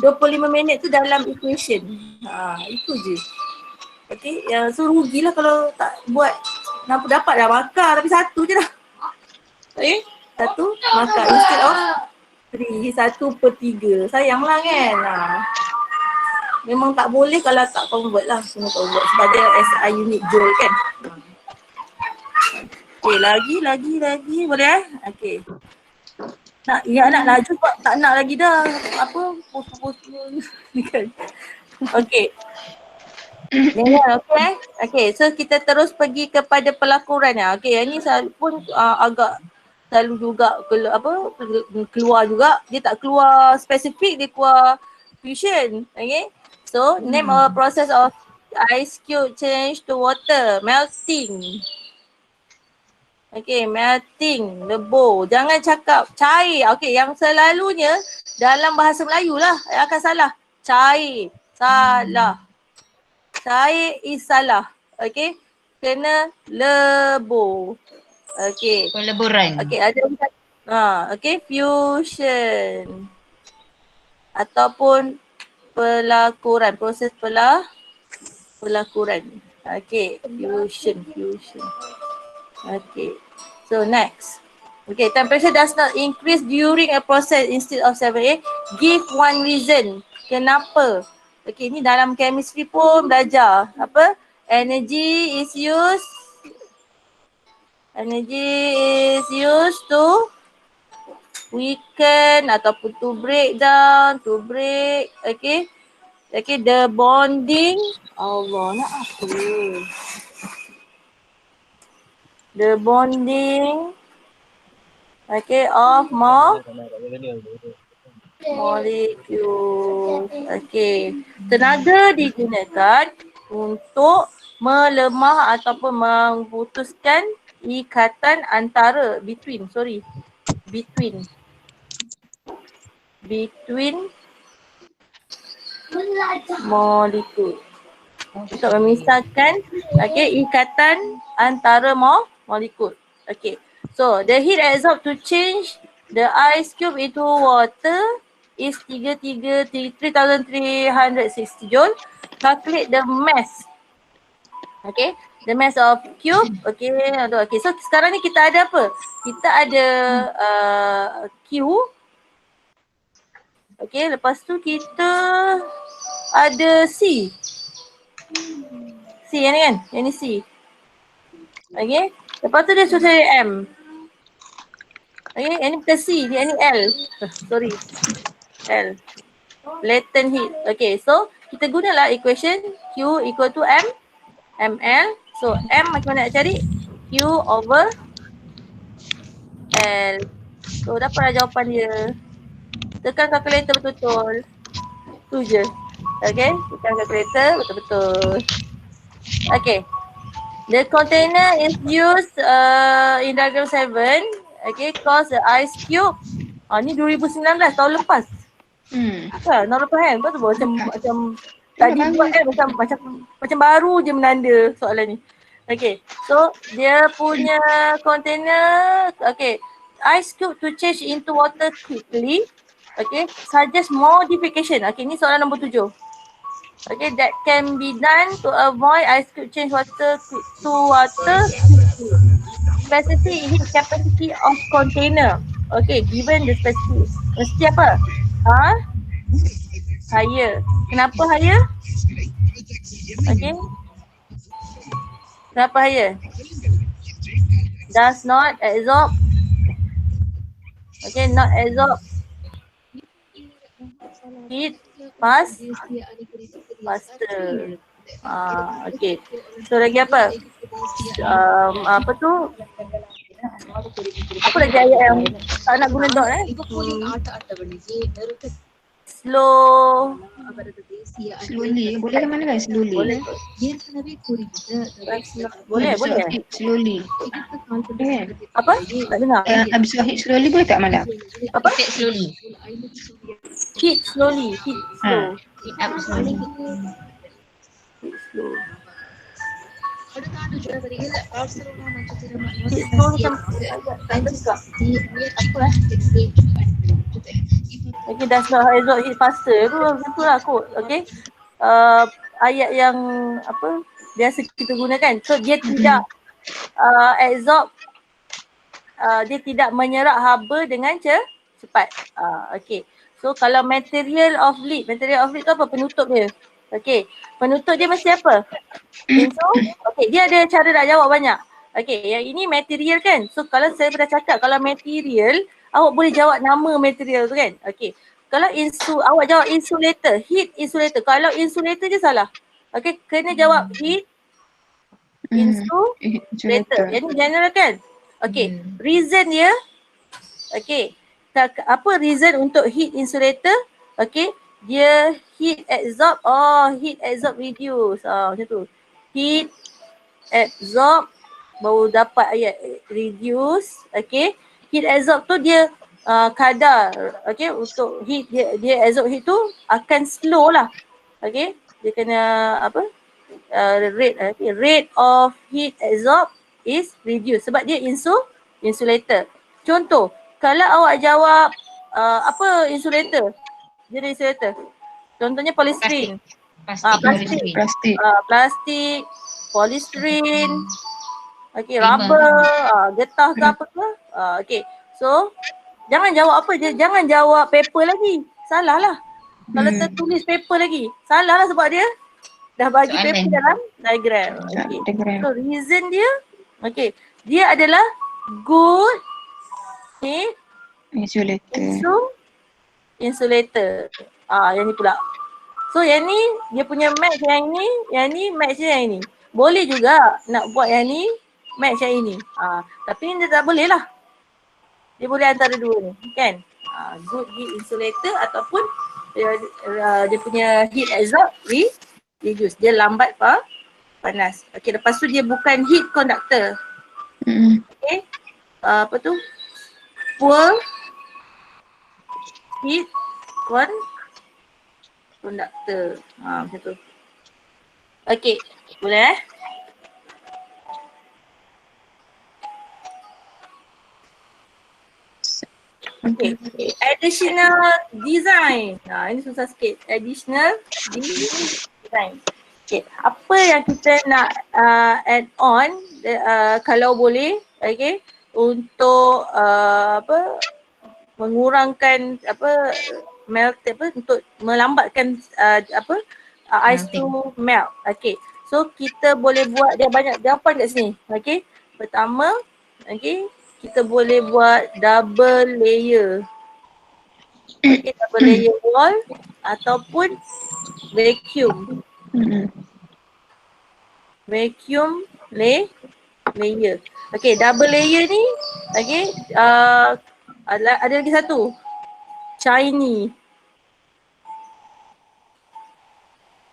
A: 25 minit tu dalam equation. Itu je. Okay, so rugilah kalau tak buat. Dapat dah markah tapi 1 je dah. Okay, 1 markah instead of 3, 1/3. Sayanglah kan. Memang tak boleh kalau tak convert lah. Semua convert sebab dia SI unit joule kan. Okay, lagi boleh Okay. Nak laju sebab tak nak lagi dah. Apa, post-post ni kan. Okay. Okay, so kita terus pergi kepada pelakuran lah. Okay, yang ni pun agak selalu juga keluar juga. Dia tak keluar spesifik, dia keluar fusion. Okay. So, name a process of ice cube change to water, melting. Okay, melting, lebur. Jangan cakap cair. Okay, yang selalunya dalam bahasa Melayu lah akan salah. Cair, salah. Cair is salah. Okay, kena lebur. Okay.
C: Peleburan.
A: Okay, ada okay, fusion. Ataupun pelakuran, proses pelakuran. Okay, fusion. Okay, so next. Okay, temperature does not increase during a process instead of 7A. Give one reason. Kenapa? Okay, ni dalam chemistry pun belajar. Apa? Energy is used to weaken ataupun to break down, okay, the bonding. Allah, nak apa? The bonding, okay, of molecule. Okay, tenaga digunakan untuk melemah ataupun memutuskan ikatan antara between molekul untuk memisahkan ikatan antara molekul. Okay, so the heat absorbed to change the ice cube into water is 3,360 joule. Calculate the mass. Okay, the mass of cube. Okay, so sekarang ni kita ada apa? Kita ada Q. Okay, lepas tu kita ada C. Yang ni kan? Yang ni C. Okay, lepas tu dia susun M. Okay, yang ni bukan C, yang ni L. Sorry. L. Latent heat. Okay, so kita gunalah equation Q equal to M. ML. So M macam mana nak cari? Q over L. So dapatlah jawapan dia. Tekan kalkulator betul-betul. Tu je. Okay, tekan kalkulator betul-betul. Okay. The container is used in diagram 7. Okay, cause the ice cube. Ni 2019 tahun lepas. Tahun lepas kan? Macam tadi buat kan macam baru je menanda soalan ni. Okay, so dia punya container, okay, ice cube to change into water quickly. Okay, suggest modification. Okay, ni soalan nombor 7. Okay, that can be done to avoid ice cube change water to water quickly. Specific heat capacity of container. Okay, given the specific. Mesti apa? Higher. Kenapa higher? Okay. Kenapa higher? Does not absorb. Okay, not absorb heat faster. Okay. So lagi apa? Apa tu? Apa lagi ayat yang tak nak guna dot Slow.
B: Slowly. Boleh ke mana kan slowly?
A: Boleh. Boleh.
B: Slowly. Boleh.
A: Apa? Tak dengar.
B: Habis hit slowly boleh tak malam?
A: Apa?
C: Hit slowly.
A: Hit slowly. Hit slow.
C: Hit up slowly.
A: Hit slow. Hit slow macam tak tegak. Okay, does not absorb heat faster tu macam tu lah kot. Okay. Ayat yang apa biasa kita gunakan. So dia tidak absorb, dia tidak menyerap haba dengan cepat. Okay. So kalau material of lead tu apa penutup dia? Okay. Penutup dia mesti apa? So, okay, dia ada cara nak jawab banyak. Okay, yang ini material kan. So kalau saya pernah cakap kalau material, awak boleh jawab nama material tu kan. Okay. Kalau awak jawab insulator, heat insulator. Kalau insulator je salah. Okay, kena jawab heat insulator. Yang ni general kan. Okay, reason dia. Okay, apa reason untuk heat insulator? Okay, dia heat absorb. Heat absorb reduce. Macam tu. Heat absorb baru dapat ayat reduce. Okay, heat absorb tu dia kadar, okay, untuk heat dia absorb heat tu akan slow lah. Okay, dia kena apa, rate of heat absorb is reduced sebab dia insulator. Contoh, kalau awak jawab apa insulator, jenis insulator, contohnya polystyrene. Plastik, polystyrene, okay, rubber, getah ke apa ke. Okay, so jangan jawab apa je, jangan jawab paper lagi. Salah lah. Kalau tertulis paper lagi, salah lah sebab dia dah bagi paper dalam diagram. Okay. So reason dia, okay, dia adalah good heat insulator. Yang ni pula. So yang ni dia punya match yang ni match yang ini. Boleh juga nak buat yang ni match yang ini. Tapi dia tak boleh lah. Dia boleh antara dua ni, kan? Good heat insulator ataupun dia punya heat absorb reduce. Dia lambat panas. Okay, lepas tu dia bukan heat conductor. Okay. Apa tu? Poor heat conductor. Macam tu. Okay, boleh Okay. Additional design. Ini susah sikit. Additional design. Okay. Apa yang kita nak add on kalau boleh, okay, untuk mengurangkan untuk melambatkan ice to melt. Okay. So kita boleh buat, dia banyak jawapan kat sini. Okay. Pertama, okay, kita boleh buat double layer. Okay, double layer wall ataupun vacuum. Vacuum layer. Okay, double layer ni, okay, ada lagi satu. Shiny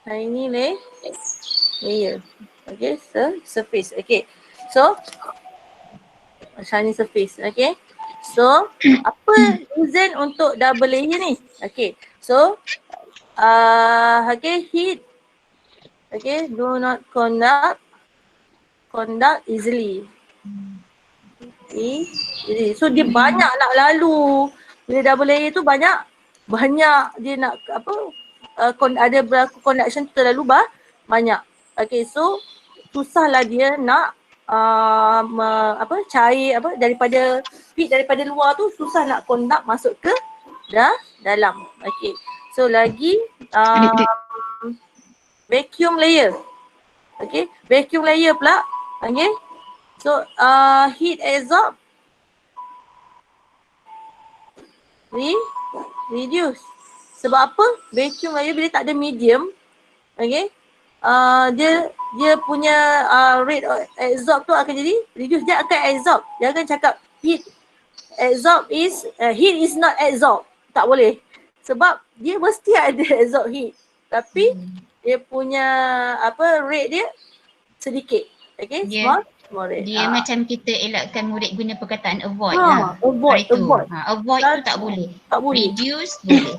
A: layer. Okay, surface. Okay, so shiny surface. Okay, so apa reason untuk double layer ni? Okay, so okay, heat, okay, do not conduct easily. So dia banyak nak lalu. Bila double layer tu banyak dia nak ada berlaku conduction tu terlalu banyak. Okay, so susahlah dia nak cair daripada heat daripada luar tu, susah nak conduct masuk ke dalam. Okay, so lagi vacuum layer. Okay, vacuum layer pula Okay. So heat absorb reduce. Sebab apa? Vacuum wire bila tak ada medium, okay, dia punya rate of absorb tu akan jadi reduce. Dia akan absorb. Jangan cakap heat absorb is heat is not absorb. Tak boleh. Sebab dia mesti ada absorb heat. Tapi dia punya rate dia sedikit. Okay,
C: Dia-
A: small rate.
C: Dia macam kita elakkan murid guna perkataan avoid lah.
A: Avoid,
C: Hari tu.
A: avoid.
C: Avoid tu tak boleh.
A: Tak boleh.
C: Reduce boleh.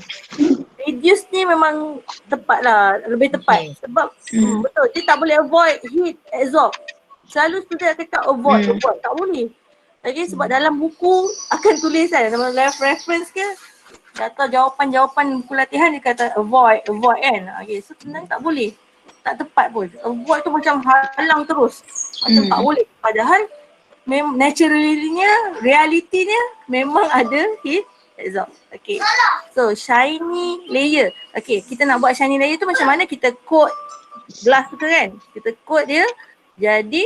A: Reduce ni memang tepat lah, lebih tepat.
C: Okay.
A: Sebab betul, dia tak boleh avoid heat absorb. Selalu student akan cakap avoid, tak boleh. Okay, sebab dalam buku akan tulis kan, dalam reference ke, data jawapan-jawapan buku latihan dia kata avoid kan. Okay, so sebenarnya tak boleh. Tak tepat pun. Avoid tu macam halang terus. Macam tak boleh. Padahal naturally-nya, reality-nya memang ada heat absorb. Okay. So shiny layer. Okay, kita nak buat shiny layer tu macam mana? Kita coat glass tu kan. Kita coat dia jadi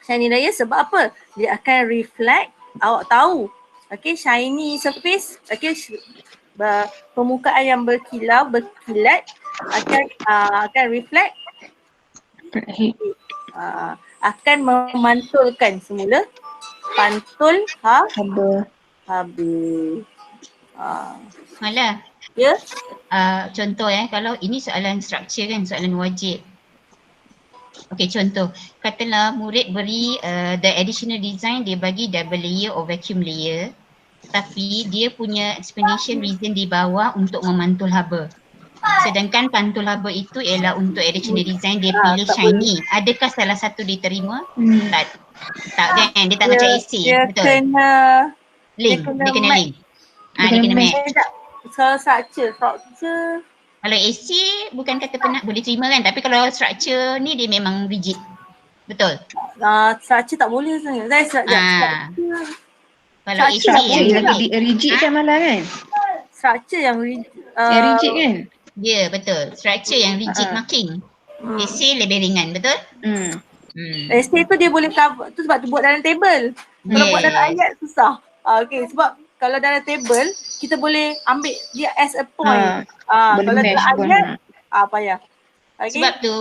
A: shiny layer sebab apa? Dia akan reflect. Awak tahu. Okay, shiny surface. Okay, permukaan yang berkilat akan reflect. Akan memantulkan semula. Pantul habis.
C: Malah.
A: Ya.
C: Contoh kalau ini soalan structure kan, soalan wajib. Okey, contoh. Katalah murid beri the additional design, dia bagi double layer or vacuum layer. Tapi dia punya explanation reason di bawah untuk memantul haba. Sedangkan pantul haba itu ialah untuk additional design, dia pilih shiny. Adakah salah satu diterima? Tak kan? Dia tak macam essay.
A: Dia
C: betul?
A: Kena
C: Link. Dia kena link. Dia kena match.
A: Structure.
C: Kalau essay bukan kata penat boleh terima kan, tapi kalau structure ni dia memang rigid. Betul?
A: Structure tak boleh sebenarnya.
C: Kalau essay
B: Structure
C: yang
B: yang rigid kan malah kan?
A: Structure yang rigid.
B: Yang rigid kan?
C: Ya, betul. Structure yang rigid marking. Essay lebih ringan, betul?
A: Essay tu dia boleh cover, tu sebab tu buat dalam table. Kalau buat dalam ayat susah. Okay, sebab kalau dalam table kita boleh ambil dia as a point.
B: Boleh
A: Kalau
B: mesh
A: dalam
B: pun.
A: ayat payah. Okay.
C: Sebab tu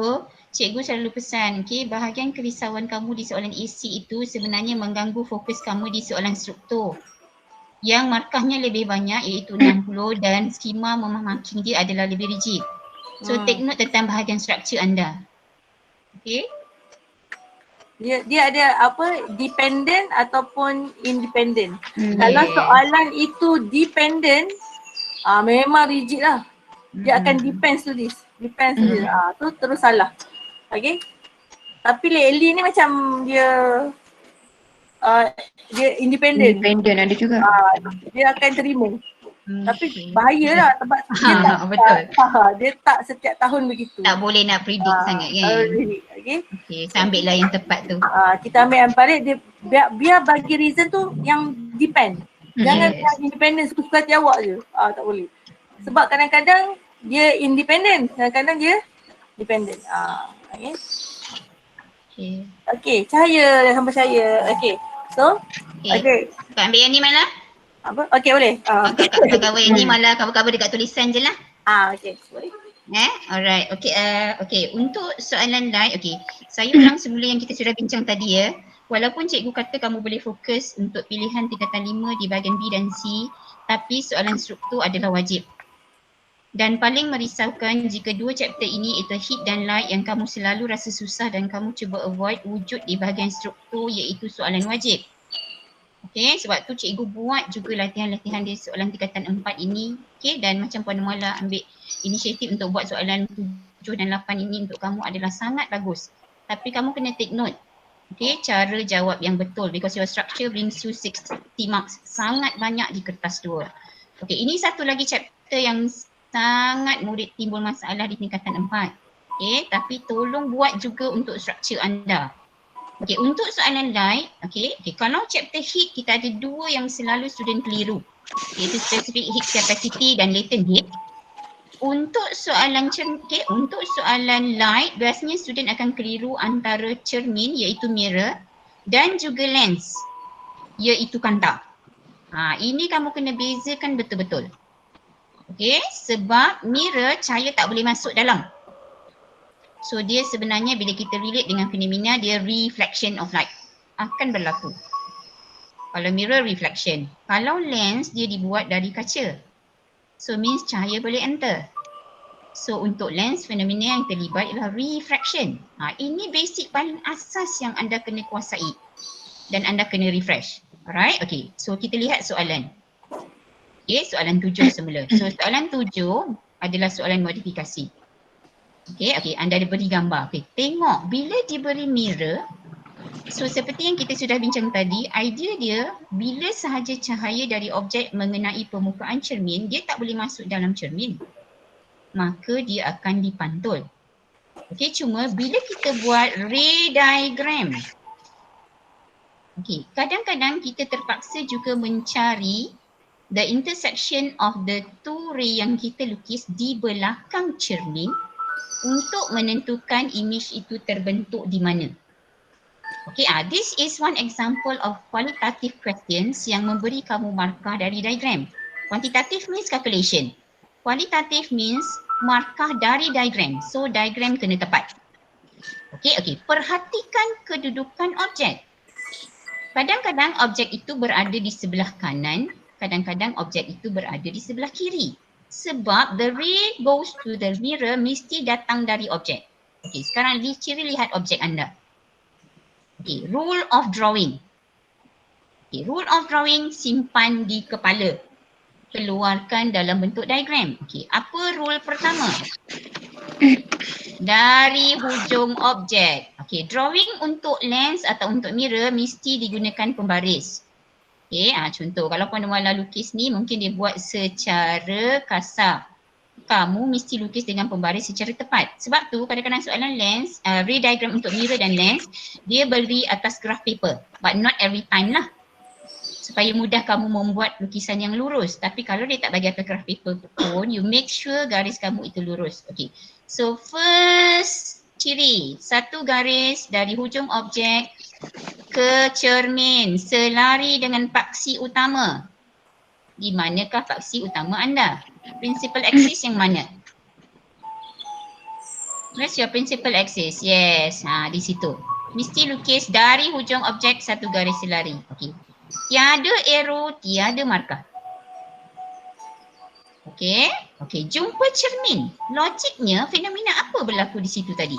C: cikgu selalu pesan, bahagian kerisauan kamu di soalan isi itu sebenarnya mengganggu fokus kamu di soalan struktur. Yang markahnya lebih banyak iaitu 60 dan skema marking dia adalah lebih rigid. So take note tentang bahagian struktur anda. Okay.
A: Dia ada dependent ataupun independent. Kalau soalan itu dependent, memang rigid lah. Dia akan depends to this. Tu terus salah. Okay. Tapi lately ni macam dia independent.
B: Independent ada juga.
A: Dia akan terima. Tapi bahayalah sebab dia tak setiap tahun begitu.
C: Tak boleh nak predict sangat kan. Okay, so ambil lah yang tepat tu.
A: Kita ambil yang paling dia biar bagi reason tu yang depend. Jangan yang independent suka-suka hati awak je. Tak boleh. Sebab kadang-kadang dia independent, kadang-kadang dia dependent. Okay, cahaya, hamba cahaya. Okay. So, okay.
C: Kau ambil yang ni malah?
A: Apa? Okay, boleh.
C: Okay, tak cover yang ni malah cover dekat tulisan je lah.
A: Okay, boleh.
C: Alright. Okay, untuk soalan lain, saya ulang semula yang kita sudah bincang tadi ya. Walaupun cikgu kata kamu boleh fokus untuk pilihan tingkatan 5 di bahagian B dan C, tapi soalan struktur adalah wajib. Dan paling merisaukan jika dua chapter ini itu heat dan light yang kamu selalu rasa susah dan kamu cuba avoid wujud di bahagian struktur iaitu soalan wajib. Okay, sebab tu cikgu buat juga latihan-latihan di soalan tingkatan 4 ini. Okay, dan macam Puan Muala ambil inisiatif untuk buat soalan 7 dan 8 ini untuk kamu adalah sangat bagus. Tapi kamu kena take note. Okay, cara jawab yang betul because your structure brings you 60 marks. Sangat banyak di kertas 2. Okay, ini satu lagi chapter yang sangat murid timbul masalah di tingkatan 4. Okay, tapi tolong buat juga untuk structure anda. Okay, untuk soalan light, kalau chapter heat kita ada dua yang selalu student keliru. Iaitu specific heat capacity dan latent heat. Untuk soalan untuk soalan light, biasanya student akan keliru antara cermin iaitu mirror dan juga lens iaitu kaca. Ini kamu kena bezakan betul-betul. Okey, sebab mirror cahaya tak boleh masuk dalam. So dia sebenarnya bila kita relate dengan fenomena, dia reflection of light akan berlaku. Kalau mirror reflection, kalau lens dia dibuat dari kaca. So means cahaya boleh enter. So untuk lens, fenomena yang terlibat ialah refraction. Ini basic paling asas yang anda kena kuasai dan anda kena refresh. Alright, okay. So kita lihat soalan. Okay, soalan 7 semula. So soalan 7 adalah soalan modifikasi. Okay, anda diberi gambar. Okay, tengok bila diberi mirror. So seperti yang kita sudah bincang tadi, idea dia bila sahaja cahaya dari objek mengenai permukaan cermin, dia tak boleh masuk dalam cermin. Maka dia akan dipantul. Okey, cuma bila kita buat ray diagram. Okey, kadang-kadang kita terpaksa juga mencari the intersection of the two ray yang kita lukis di belakang cermin untuk menentukan image itu terbentuk di mana. Okey, this is one example of qualitative questions yang memberi kamu markah dari diagram. Quantitative means calculation. Qualitative means markah dari diagram. So diagram kena tepat. Okey. Perhatikan kedudukan objek. Kadang-kadang objek itu berada di sebelah kanan, kadang-kadang objek itu berada di sebelah kiri. Sebab the ray goes to the mirror mesti datang dari objek. Okey, sekarang ciri lihat objek anda. Okey, rule of drawing. Okey, rule of drawing simpan di kepala. Keluarkan dalam bentuk diagram. Okey, apa rule pertama? Dari hujung objek. Okey, drawing untuk lens atau untuk mirror mesti digunakan pembaris. Okey, contoh kalau Puan Nuala lukis ni mungkin dia buat secara kasar. Kamu mesti lukis dengan pembaris secara tepat. Sebab tu kadang-kadang soalan lens, ray diagram untuk mirror dan lens, dia beri atas graph paper. But not every time lah. Supaya mudah kamu membuat lukisan yang lurus. Tapi kalau dia tak bagi atas graph paper pun, you make sure garis kamu itu lurus. Okay. So first ciri, satu garis dari hujung objek ke cermin selari dengan paksi utama. Di manakah paksi utama anda? Principal axis yang mana? Where's your principal axis? Yes, di situ. Mesti lukis dari hujung objek satu garis selari. Okay. Tiada arrow, tiada markah. Okey, jumpa cermin. Logiknya fenomena apa berlaku di situ tadi?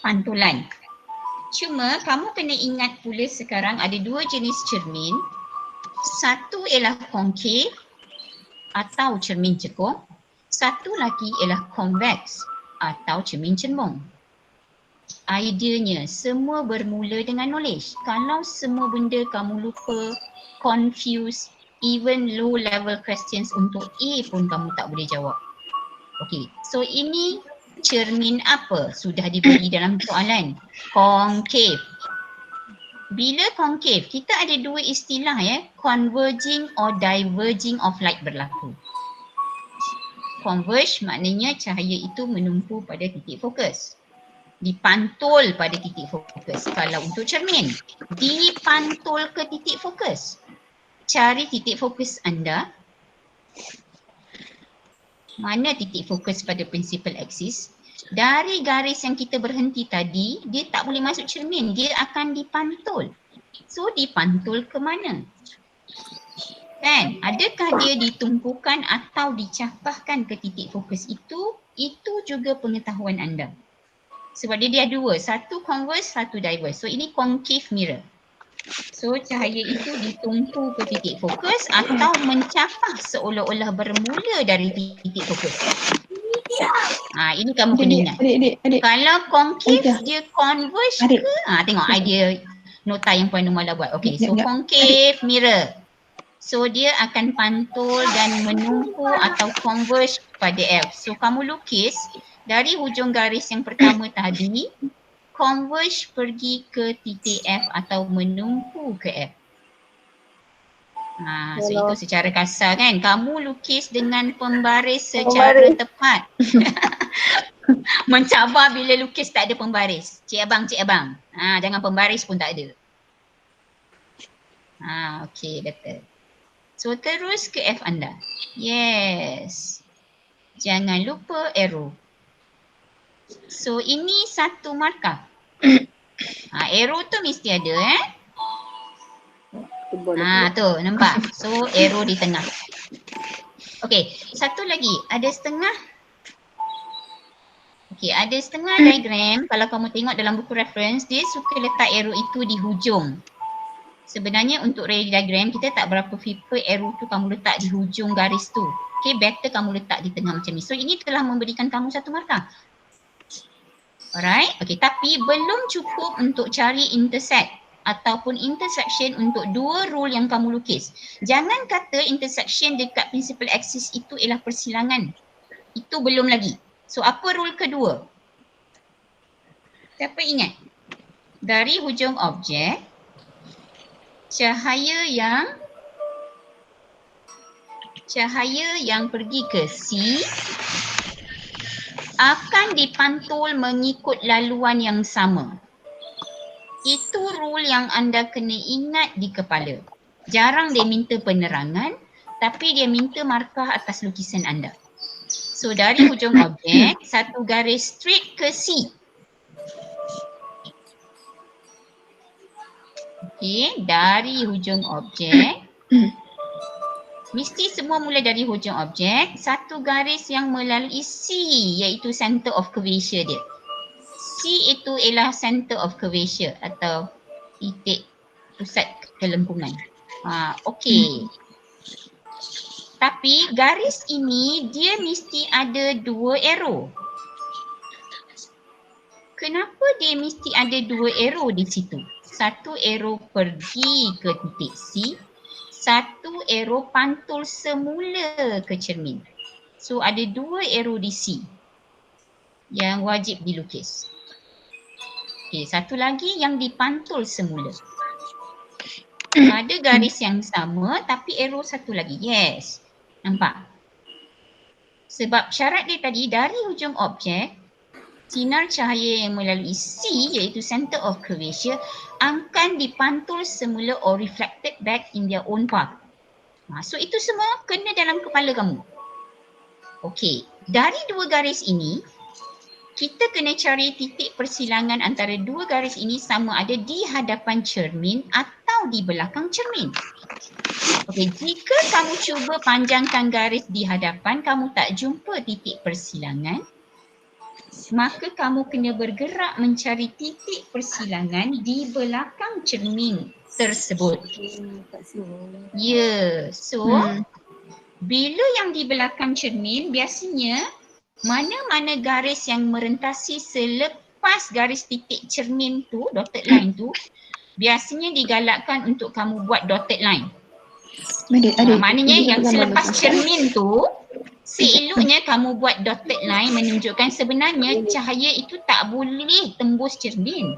C: Pantulan. Cuma kamu kena ingat pula sekarang ada dua jenis cermin. Satu ialah concave atau cermin cekung. Satu lagi ialah convex atau cermin cembung. Ideanya semua bermula dengan knowledge. Kalau semua benda kamu lupa, confuse, even low level questions untuk A pun kamu tak boleh jawab. Okay, so ini cermin apa? Sudah diberi dalam soalan. Concave. Bila concave, kita ada dua istilah converging or diverging of light berlaku. Converge maknanya cahaya itu menumpu pada titik fokus. Dipantul pada titik fokus. Kalau untuk cermin, dipantul ke titik fokus. Cari titik fokus anda. Mana titik fokus pada principal axis? Dari garis yang kita berhenti tadi, dia tak boleh masuk cermin. Dia akan dipantul. So dipantul ke mana? Kan? Adakah dia ditumpukan atau dicapahkan ke titik fokus itu? Itu juga pengetahuan anda. Sebab dia ada dua, satu converge, satu diverge. So ini concave mirror. So cahaya itu ditumpu ke titik fokus atau mencapah seolah-olah bermula dari titik fokus. Ini kamu kena ingat. Adik. Kalau concave dia converge ke? Tengok idea nota yang Puan Nuala buat. Okay, so concave mirror. So dia akan pantul dan menumpu atau converge pada F. So kamu lukis dari hujung garis yang pertama tadi, converge pergi ke titik F atau menumpu ke F. So itu secara kasar kan. Kamu lukis dengan pembaris secara tepat. Mencabar bila lukis tak ada pembaris. Cik abang. Jangan pembaris pun tak ada. Okey, betul. So terus ke F anda. Yes. Jangan lupa arrow. So ini satu markah. Arrow tu mesti ada tu nampak. So arrow di tengah. Okey, satu lagi. Ada setengah. Okey, ada setengah diagram. Kalau kamu tengok dalam buku reference, dia suka letak arrow itu di hujung. Sebenarnya untuk diagram kita tak berapa prefer arrow tu kamu letak di hujung garis tu. Okay, better kamu letak di tengah macam ni. So ini telah memberikan kamu satu markah. Alright, okay, tapi belum cukup untuk cari intersect ataupun intersection untuk dua rule yang kamu lukis. Jangan kata intersection dekat principal axis itu ialah persilangan. Itu belum lagi. So apa rule kedua? Siapa ingat? Dari hujung objek, cahaya yang pergi ke C akan dipantul mengikut laluan yang sama. Itu rule yang anda kena ingat di kepala. Jarang dia minta penerangan, tapi dia minta markah atas lukisan anda. So dari hujung objek, satu garis straight ke C. Okay, dari hujung objek, mesti semua mula dari hujung objek, satu garis yang melalui C iaitu center of curvature dia. C itu ialah center of curvature atau titik pusat kelengkungan. Okey. Tapi garis ini dia mesti ada dua arrow. Kenapa dia mesti ada dua arrow di situ? Satu arrow pergi ke titik C, satu arrow pantul semula ke cermin. So ada dua arrow di C yang wajib dilukis. Okay, satu lagi yang dipantul semula. Ada garis yang sama tapi arrow satu lagi. Yes. Nampak? Sebab syarat dia tadi dari hujung objek, sinar cahaya yang melalui C iaitu center of curvature akan dipantul semula or reflected back in their own path. So itu semua kena dalam kepala kamu. Okey, dari dua garis ini, kita kena cari titik persilangan antara dua garis ini sama ada di hadapan cermin atau di belakang cermin. Okey, jika kamu cuba panjangkan garis di hadapan, kamu tak jumpa titik persilangan, maka kamu kena bergerak mencari titik persilangan di belakang cermin tersebut. So bila yang di belakang cermin biasanya mana-mana garis yang merentasi selepas garis titik cermin tu, dotted line tu, biasanya digalakkan untuk kamu buat dotted line. Maknanya yang selepas cermin tu, seeloknya kamu buat dotted line menunjukkan sebenarnya cahaya itu tak boleh tembus cermin.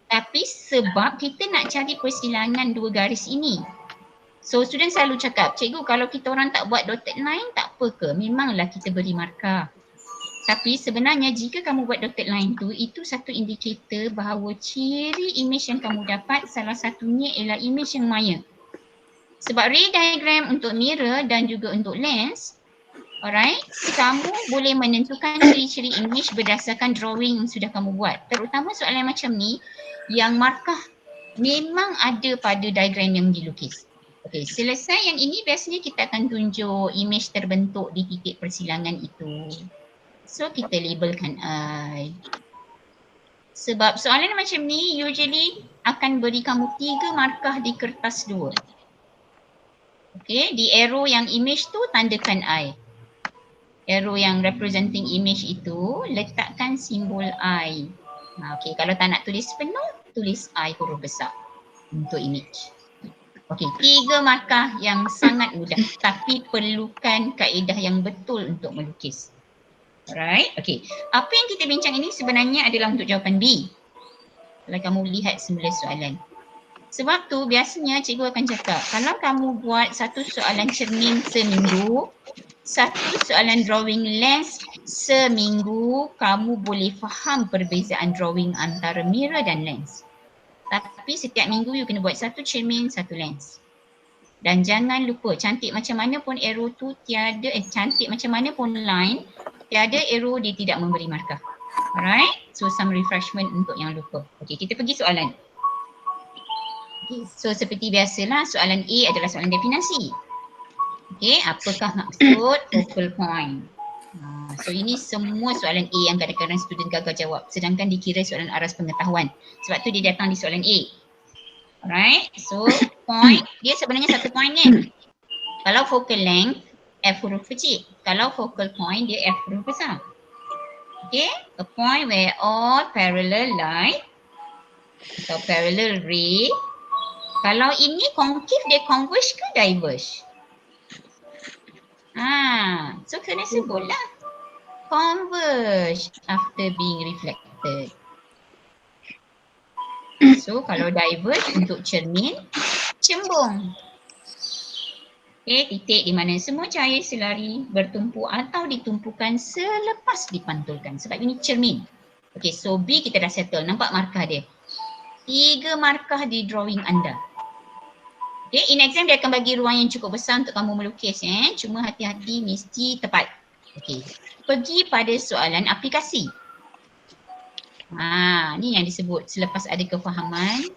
C: Tapi sebab kita nak cari persilangan dua garis ini. So student selalu cakap, cikgu kalau kita orang tak buat dotted line tak apa ke? Memanglah kita beri markah. Tapi sebenarnya jika kamu buat dotted line tu, itu satu indikator bahawa ciri image yang kamu dapat salah satunya ialah image yang maya. Sebab ray diagram untuk mirror dan juga untuk lens, alright, kamu boleh menentukan ciri-ciri image berdasarkan drawing yang sudah kamu buat. Terutama soalan macam ni, yang markah memang ada pada diagram yang dilukis. Okey, selesai yang ini biasanya kita akan tunjuk image terbentuk di titik persilangan itu. So kita labelkan I. Sebab soalan macam ni usually akan beri kamu 3 markah di kertas 2. Okey, di arrow yang image tu tandakan I. Arrow yang representing image itu letakkan simbol I. Okey, kalau tak nak tulis penuh, tulis I huruf besar untuk image. Okey, 3 markah yang sangat mudah tapi perlukan kaedah yang betul untuk melukis. Alright, okey. Apa yang kita bincang ini sebenarnya adalah untuk jawapan B. Kalau kamu lihat semula soalan. Sebab tu biasanya cikgu akan cakap, kalau kamu buat satu soalan cermin seminggu, satu soalan drawing lens seminggu, kamu boleh faham perbezaan drawing antara mirror dan lens. Tapi setiap minggu you kena buat satu cermin, satu lens. Dan jangan lupa, cantik macam mana pun arrow tu tiada, cantik macam mana pun line, tiada arrow dia tidak memberi markah. Alright, so some refreshment untuk yang lupa. Okay, kita pergi soalan. Okay, so seperti biasalah, soalan A adalah soalan definasi. Okay, apakah maksud focal point? So ini semua soalan A yang kadang-kadang student gagal jawab, sedangkan dikira soalan aras pengetahuan. Sebab tu dia datang di soalan A. Alright, so point dia sebenarnya satu point kan. Kalau focal length, F huruf kecil. Kalau focal point, dia F huruf besar. Okay, a point where all parallel line atau parallel ray. Kalau ini concave, dia converge ke diverge? So kena sebutlah converge after being reflected. So kalau diverge untuk cermin, cembung. Okay, titik di mana semua cahaya selari bertumpu atau ditumpukan selepas dipantulkan. Sebab ini cermin. Okay, so B kita dah settle. Nampak markah dia? 3 markah di drawing anda. Okay, in exam dia akan bagi ruang yang cukup besar untuk kamu melukis. Cuma hati-hati mesti tepat. Okay, pergi pada soalan aplikasi. Ni yang disebut selepas ada kefahaman,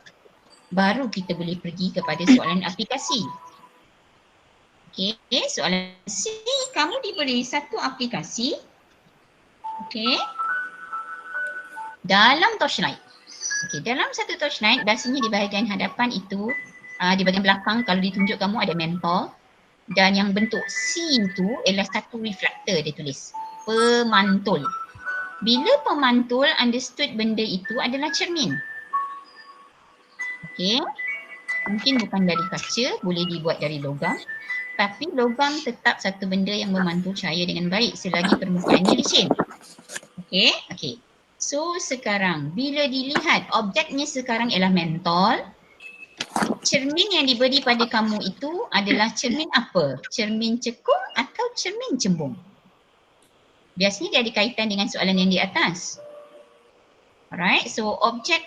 C: baru kita boleh pergi kepada soalan aplikasi. Okay, soalan C, kamu diberi satu aplikasi. Okay, dalam torchlight. Okay, dalam satu torchlight, biasanya di bahagian hadapan itu, di bahagian belakang kalau ditunjuk kamu ada mentol. Dan yang bentuk C itu ialah satu reflektor dia tulis. Pemantul. Bila pemantul, understood benda itu adalah cermin. Okay, mungkin bukan dari kaca, boleh dibuat dari logam. Tapi logam tetap satu benda yang memantul cahaya dengan baik selagi permukaannya licin. Okay. So sekarang bila dilihat objeknya sekarang ialah mentol, cermin yang diberi pada kamu itu adalah cermin apa? Cermin cekung atau cermin cembung? Biasanya dia ada kaitan dengan soalan yang di atas. Alright, so objek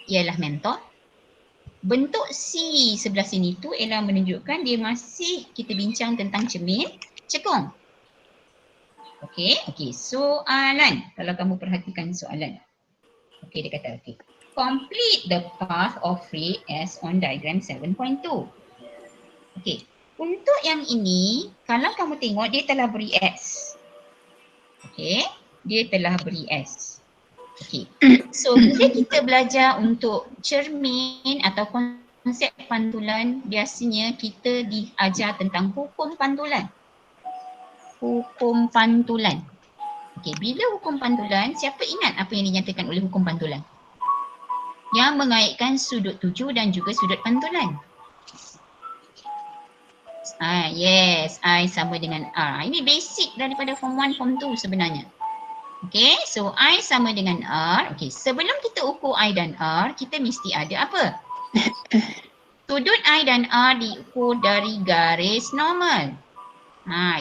C: ialah mentol. Bentuk C sebelah sini tu ialah menunjukkan dia masih kita bincang tentang cermin cekung. Okay, soalan. Kalau kamu perhatikan soalan. Okay, dia kata okay. Complete the path of ray as on diagram 7.2. Okay, untuk yang ini, kalau kamu tengok dia telah beri S. Okay, dia telah beri S. Okay, so bila kita belajar untuk cermin atau konsep pantulan, biasanya kita diajar tentang hukum pantulan. Hukum pantulan. Okay, bila hukum pantulan, siapa ingat apa yang dinyatakan oleh hukum pantulan? Yang mengaitkan sudut tuju dan juga sudut pantulan. Yes, I sama dengan R. Ini basic daripada form 1, form 2 sebenarnya. Okay, so I sama dengan R. Okay, sebelum kita ukur I dan R, kita mesti ada apa? Sudut I dan R diukur dari garis normal.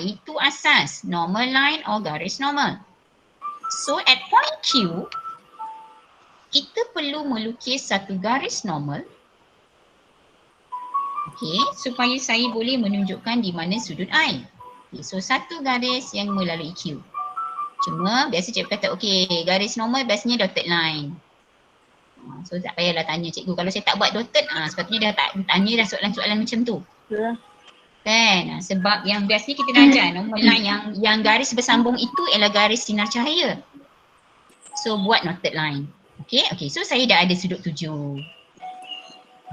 C: Itu asas. Normal line or garis normal. So at point Q, kita perlu melukis satu garis normal. Okay, supaya saya boleh menunjukkan di mana sudut I. Okay, so satu garis yang melalui Q. Cuma biasa cikgu kata okay, garis normal biasanya dotted line. So tak payahlah tanya cikgu. Kalau saya tak buat dotted, sepatutnya dah tak tanya dah soalan-soalan macam tu. Kan? Sebab yang biasanya kita dah ajar normal line yang garis bersambung itu ialah garis sinar cahaya. So buat dotted line. Okay, so saya dah ada sudut tuju.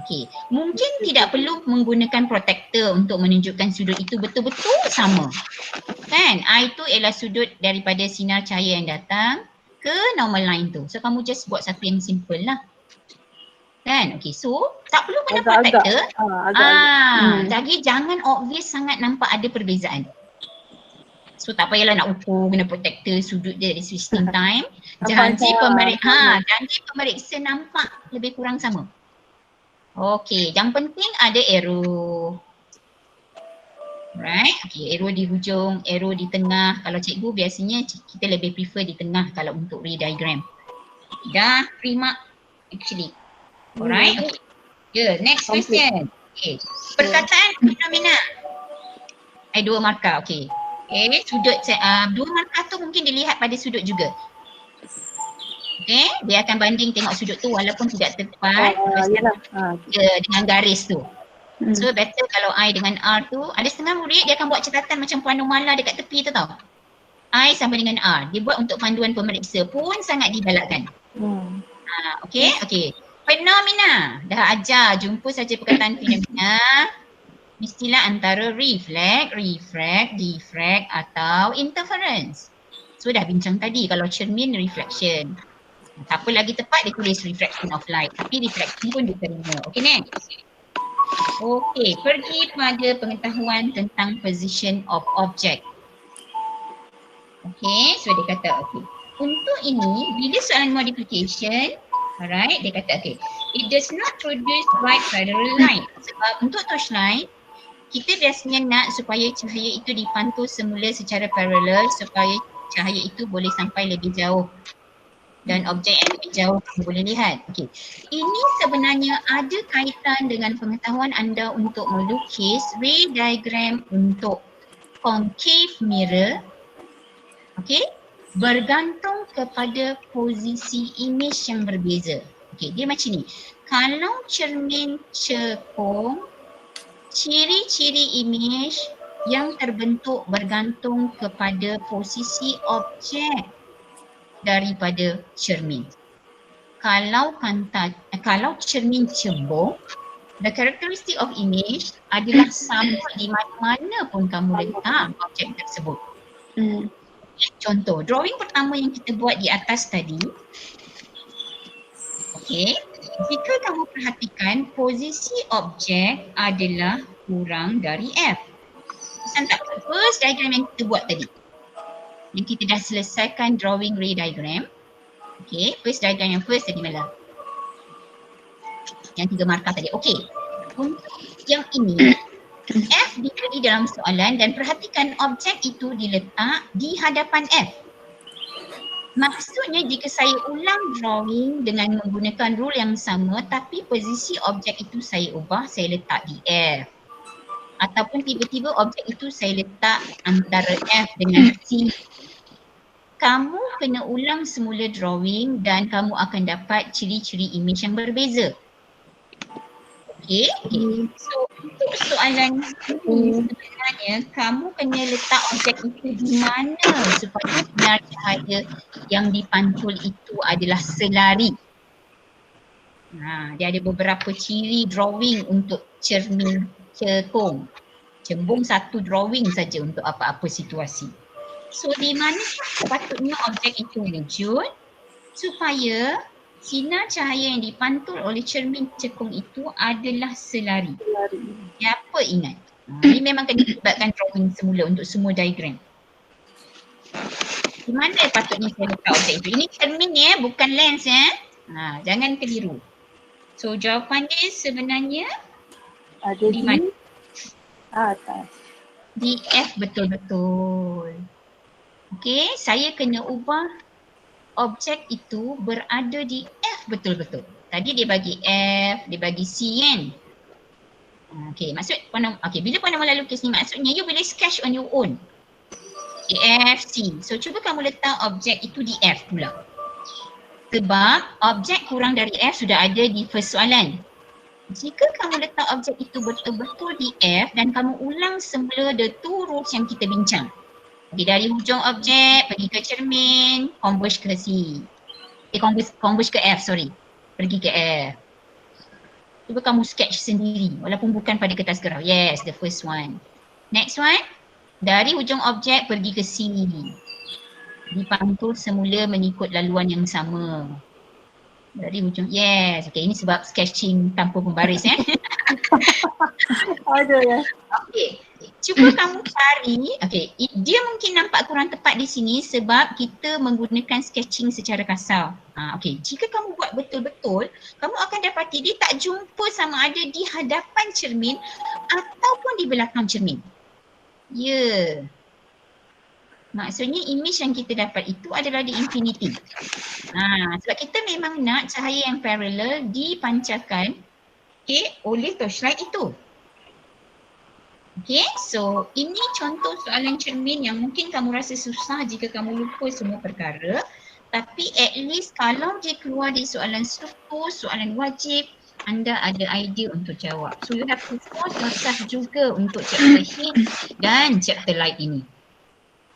C: Okay, mungkin tidak perlu menggunakan protektor untuk menunjukkan sudut itu betul-betul sama. Kan? I itu ialah sudut daripada sinar cahaya yang datang ke normal line tu. So kamu just buat satu yang simple lah. Kan? Okay, so tak perlu guna protektor. Jadi jangan obvious sangat nampak ada perbezaan. So tak payahlah nak ukur guna protektor sudut dia dari twisting time. Janji pemeriksa nampak lebih kurang sama. Okey, yang penting ada arrow. Right, okay, arrow di hujung, arrow di tengah. Kalau cikgu biasanya kita lebih prefer di tengah kalau untuk ray diagram. Dah 3 mark actually. Alright, okay. Yeah, next question. Okay, perkataan fenomena. 2 markah, okay. Okay, sudut, 2 markah tu mungkin dilihat pada sudut juga. Okay, dia akan banding tengok sudut tu walaupun tidak tepat. Dengan garis tu. So better kalau I dengan R tu, ada setengah murid dia akan buat catatan macam Puan Numala dekat tepi tu tau. I sama dengan R, dia buat untuk panduan pemeriksa pun sangat digalakkan. Okay, okay. Fenomena, dah ajar, jumpa saja perkataan fenomena. Mestilah antara reflect, refract, diffract atau interference. So dah bincang tadi kalau cermin reflection. Tak apa lagi tepat dia tulis refraction of light, tapi reflection pun diterima. Okay next. Okey, pergi pada pengetahuan tentang position of object. Okey, so dia kata okey. Untuk ini, bila soalan modification, alright, dia kata okey. It does not produce bright parallel light. Sebab untuk torchlight, kita biasanya nak supaya cahaya itu dipantul semula secara parallel supaya cahaya itu boleh sampai lebih jauh. Dan objek yang lebih jauh kamu boleh lihat. Okay. Ini sebenarnya ada kaitan dengan pengetahuan anda untuk melukis ray diagram untuk concave mirror. Okay. Bergantung kepada posisi image yang berbeza. Okay, dia macam ni. Kalau cermin cekung, ciri-ciri image yang terbentuk bergantung kepada posisi objek daripada cermin. Kalau cermin cembung, the characteristic of image adalah sama di mana-mana pun kamu letak objek tersebut. Contoh, drawing pertama yang kita buat di atas tadi. Okay, jika kamu perhatikan posisi objek adalah kurang dari F. Pesan tak? First diagram yang kita buat tadi. Yang kita dah selesaikan drawing ray diagram. Okay, first diagram yang first tadi malam. Yang 3 markah tadi. Okay, untuk yang ini, F diberi dalam soalan dan perhatikan objek itu diletak di hadapan F. Maksudnya jika saya ulang drawing dengan menggunakan rule yang sama tapi posisi objek itu saya ubah, saya letak di F. Ataupun tiba-tiba objek itu saya letak antara F dengan C. Kamu kena ulang semula drawing dan kamu akan dapat ciri-ciri image yang berbeza. Okay. So untuk soalan ini sebenarnya kamu kena letak objek itu di mana supaya sinar cahaya yang dipantul itu adalah selari. Dia ada beberapa ciri drawing untuk cermin cekung. Cembung satu drawing saja untuk apa-apa situasi. So di mana sepatutnya objek itu wujud supaya sinar cahaya yang dipantul oleh cermin cekung itu adalah selari. Siapa ingat? Ini memang kena buatkan drawing semula untuk semua diagram. Di mana patutnya saya letak objek itu? Ini cermin ya, bukan lens ya. Jangan keliru. So jawapan dia sebenarnya
A: ada
C: di mana?
A: Atas.
C: Di F betul-betul. Okey, saya kena ubah objek itu berada di F betul-betul. Tadi dia bagi F, dia bagi C kan? Okey, bila Puan Numala lukis ni maksudnya you boleh sketch on your own. Okay, F, C. So cuba kamu letak objek itu di F pula. Sebab objek kurang dari F sudah ada di first soalan. Jika kamu letak objek itu betul-betul di F dan kamu ulang semula the two rules yang kita bincang. Okay, dari hujung objek, pergi ke cermin, converge ke C. Converge ke F, sorry. Pergi ke F. Cuba kamu sketch sendiri walaupun bukan pada kertas gerau. Yes, the first one. Next one. Dari hujung objek pergi ke C. Dipantul semula mengikut laluan yang sama. Dari hujung, yes. Okay, ini sebab sketching tanpa pembaris ya.
A: Ada ya.
C: Okay. Cuba kamu cari, dia mungkin nampak kurang tepat di sini sebab kita menggunakan sketching secara kasar. Jika kamu buat betul-betul, kamu akan dapati dia tak jumpa sama ada di hadapan cermin ataupun di belakang cermin. Ya. Maksudnya image yang kita dapat itu adalah di infinity. Sebab kita memang nak cahaya yang parallel dipancarkan oleh torchlight itu. So ini contoh soalan cermin yang mungkin kamu rasa susah jika kamu lupa semua perkara. Tapi at least kalau dia keluar di soalan struktur, soalan wajib, anda ada idea untuk jawab. So you have to force yourself juga untuk chapter heat dan chapter light ini.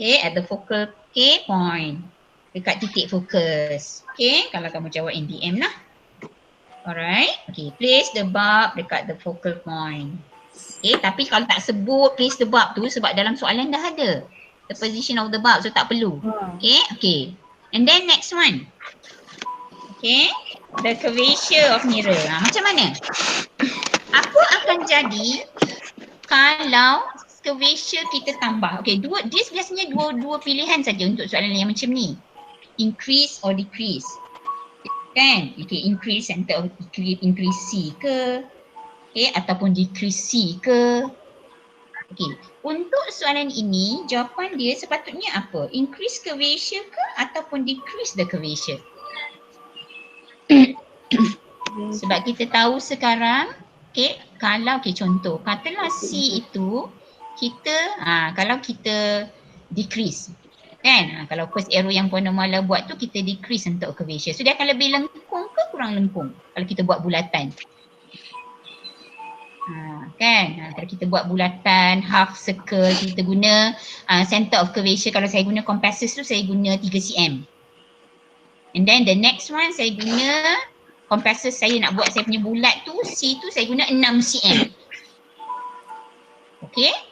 C: At the focal point. Dekat titik fokus. Kalau kamu jawab NDM lah. Alright. Place the bulb dekat the focal point. Tapi kalau tak sebut place the bulb tu sebab dalam soalan dah ada the position of the bulb, so tak perlu. And then next one. The curvature of mirror. Macam mana? Apa akan jadi kalau curvature kita tambah? Dia biasanya dua pilihan saja untuk soalan yang macam ni. Increase or decrease. Kan? Increase center of increase C ke? Ataupun decrease C ke? Untuk soalan ini, jawapan dia sepatutnya apa? Increase curvature ke ataupun decrease the curvature? Sebab kita tahu sekarang, kalau contoh, katalah C itu kita, kalau kita decrease, kan? Kalau first arrow yang Puan Mala buat tu kita decrease untuk curvature. So dia akan lebih lengkung ke kurang lengkung kalau kita buat bulatan? Kalau kita buat bulatan, half circle, kita guna center of curvature. Kalau saya guna compasses tu saya guna 3 cm. And then the next one saya guna compasses, saya nak buat saya punya bulat tu, C tu saya guna 6 cm.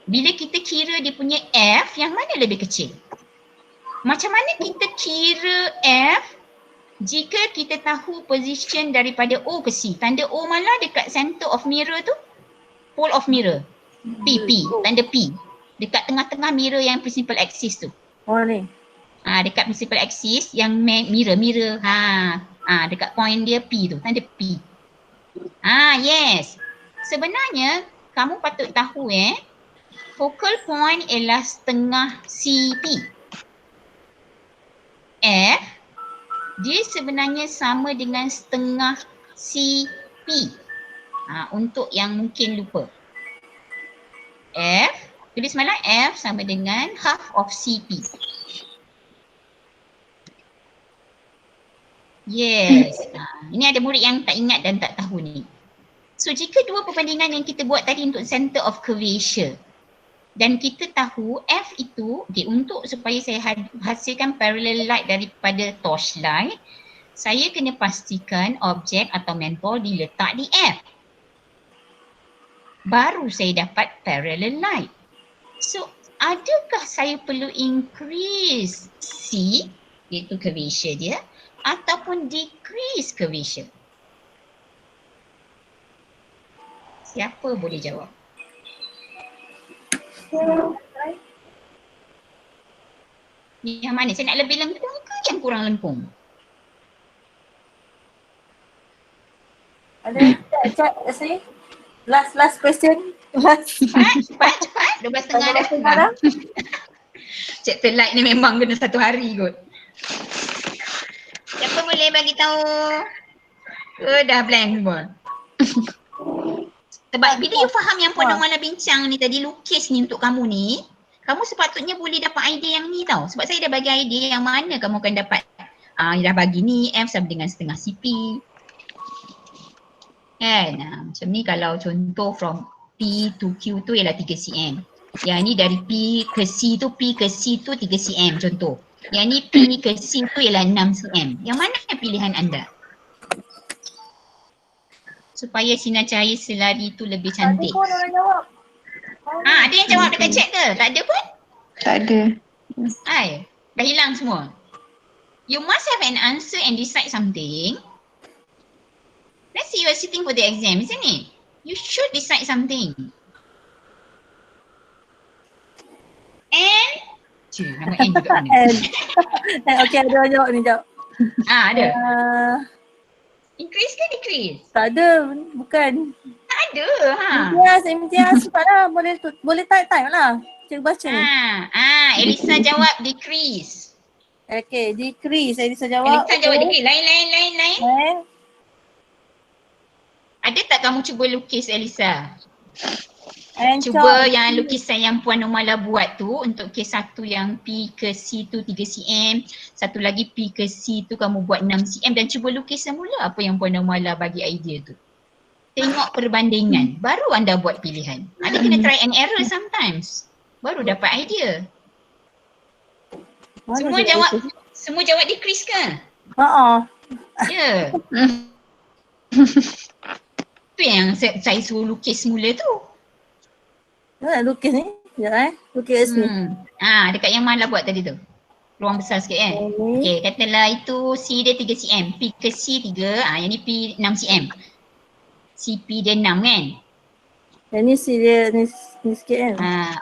C: Bila kita kira dia punya F, yang mana lebih kecil? Macam mana kita kira F jika kita tahu position daripada O ke C? Tanda O malah dekat center of mirror tu. Pole of mirror. P. Tanda P. Dekat tengah-tengah mirror yang principal axis tu.
A: Ni.
C: Dekat principal axis yang mirror. Dekat point dia P tu. Tanda P. Yes. Sebenarnya kamu patut tahu focal point ialah setengah CP. F dia sebenarnya sama dengan setengah CP. Untuk yang mungkin lupa. F, tulis malah F sama dengan half of CP. Yes. Ini ada murid yang tak ingat dan tak tahu ni. So jika dua perbandingan yang kita buat tadi untuk center of curvature dan kita tahu F itu, untuk supaya saya hasilkan parallel light daripada torchlight, saya kena pastikan objek atau mentol diletak di F. Baru saya dapat parallel light. So, adakah saya perlu increase C, iaitu curvature dia, ataupun decrease curvature? Siapa boleh jawab? Yang mana? Saya nak lebih lengkung ke yang kurang lengkung?
A: Ada chat saya. Last question.
C: Cepat. 12.30 dah. Chapter light ni memang kena 1 hari kot. Siapa boleh bagi tahu? Dah blank semua. Sebab bila you faham yang Puan Mala bincang ni tadi, lukis ni untuk kamu ni, kamu sepatutnya boleh dapat idea yang ni tau. Sebab saya dah bagi idea yang mana kamu akan dapat. Dah bagi ni F sama dengan setengah CP. Kan? Macam ni kalau contoh from P to Q tu ialah 3 cm. Yang ni dari P ke C tu, P ke C tu 3 cm contoh. Yang ni P ke C tu ialah 6 cm. Yang mana pilihan anda? Supaya sinar cahaya selari tu lebih cantik.
A: Tadi pun orang jawab.
C: Ada yang jawab dekat chat ke? Tak ada pun?
B: Tak ada.
C: Dah hilang semua. You must have an answer and decide something. Let's say you are sitting for the exam, isn't it? You should decide something. Cik, nama N juga mana?
A: Okay, ada orang jawab ni, jawab.
C: Ada. Increase ke decrease?
A: Tak ada, bukan.
C: Tak ada.
A: Imtiaz cepatlah. Boleh type lah. Cikgu baca ni.
C: Elisa jawab decrease.
A: Okay, decrease. Elisa jawab.
C: Elisa jawab decrease. Lain. Ada tak kamu cuba lukis Elisa? Cuba yang lukisan yang Puan Normala buat tu untuk kes satu yang P ke C tu 3 cm, satu lagi P ke C tu kamu buat 6 cm dan cuba lukis semula apa yang Puan Normala bagi idea tu. Tengok perbandingan, baru anda buat pilihan. Ada kena try and error sometimes. Baru dapat idea. Semua jawab decrease ke? Ya. Tu yang saya suruh lukis semula tu.
A: Lukis ni. Sekejap lukis ni.
C: Dekat yang Mala buat tadi tu. Ruang besar sikit kan. Okay, katalah itu C dia 3 cm. P ke C 3, yang ni P 6 cm. CP dia 6 kan.
A: Yang ni C dia ni sikit kan.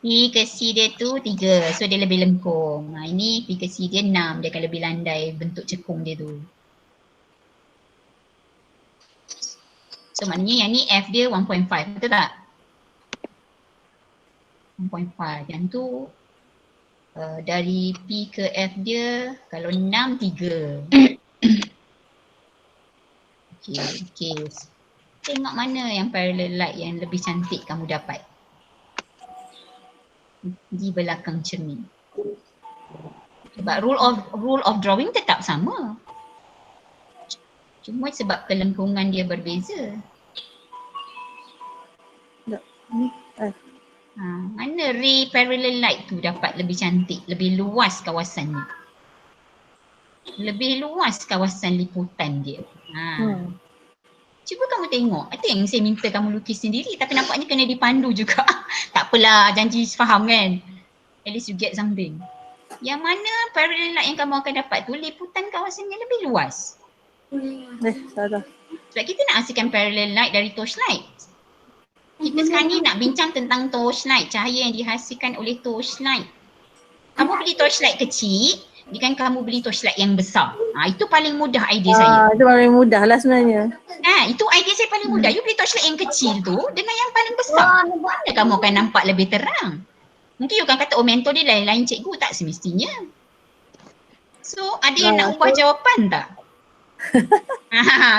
C: P ke C dia tu 3, so dia lebih lengkung. Ini P ke C dia 6, dia akan lebih landai bentuk cekung dia tu. So maknanya yang ni F dia 1.5, betul tak? 1.5, yang tu dari P ke F dia kalau 6, 3. Okay. Tengok mana yang parallel light yang lebih cantik kamu dapat. Di belakang cermin. Sebab rule of drawing tetap sama. Cuma sebab kelengkungan dia berbeza. Mana ray parallel light tu dapat lebih cantik, lebih luas kawasannya. Lebih luas kawasan liputan dia. Cuba kamu tengok. Itu yang saya minta kamu lukis sendiri tapi nampaknya kena dipandu juga. Tak apalah, janji faham kan. At least you get something. Yang mana parallel light yang kamu akan dapat tu liputan kawasannya lebih luas.
A: Salah.
C: Sebab kita nak hasilkan parallel light dari torchlight. Kita sekarang ni nak bincang tentang torchlight, cahaya yang dihasilkan oleh torchlight. Kamu beli torchlight kecil, dengan kamu beli torchlight yang besar. Itu paling mudah idea saya.
A: Itu paling mudah lah sebenarnya.
C: Itu idea saya paling mudah. You beli torchlight yang kecil tu dengan yang paling besar. Mana kamu akan nampak lebih terang. Mungkin you akan kata, mentor dia lain-lain cikgu. Tak semestinya. So, ada yang nak ubah jawapan tak?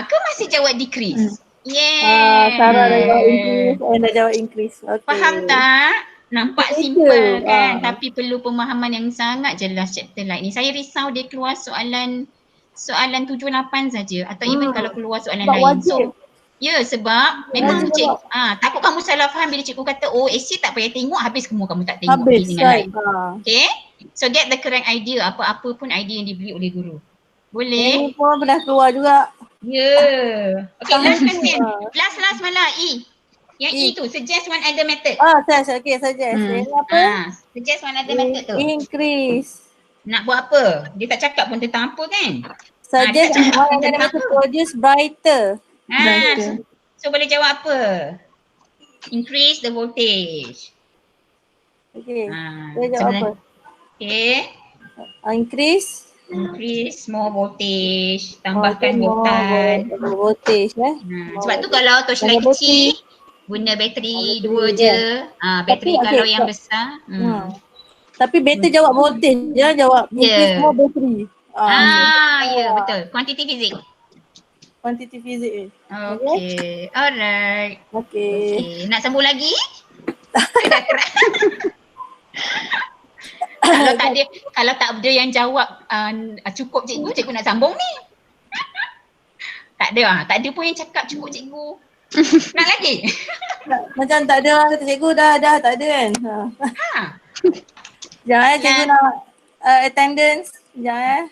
C: Ke masih jawab decrease?
A: Sarah dah jawab increase, dah jawab increase. Okay.
C: Faham tak? Nampak simple kan? Tapi perlu pemahaman yang sangat jelas chapter light ni. Saya risau dia keluar soalan 7-8 saja atau even kalau keluar soalan
A: sebab
C: lain.
A: Wajib.
C: Sebab memang takut kamu salah faham bila cikgu kata essay tak payah tengok, habis kamu tak tengok dengan lain. Okay? So get the correct idea, apa-apa pun idea yang dibeli oleh guru. Boleh?
A: Ini pun pernah keluar juga.
C: Okay, last question. Last malah E. Yang E tu, suggest one other method.
A: Suggest.
C: Apa? Suggest one other method tu.
A: Increase.
C: Nak buat apa? Dia tak cakap pun tentang apa kan?
A: Suggest one other method to produce brighter.
C: So boleh jawab apa? Increase the voltage.
A: Okay. Dia jawab apa?
C: Okay.
A: Increase
C: more voltage, tambahkan voltan.
A: Voltage
C: sebab tu kalau torchlight kecil guna bateri 2 je. Bateri kalau yang besar.
A: Tapi better jawab voltage, jangan jawab increase more bateri.
C: Betul. Quantity physics. Okay. Alright. Okay. Nak sambung lagi? Kalau tak ada yang jawab cukup cikgu nak sambung ni. Tak ada pun yang cakap cukup cikgu. Nak lagi?
A: Macam tak ada orang kata cikgu dah tak ada kan. Jangan cikgu nak attendance. Jangan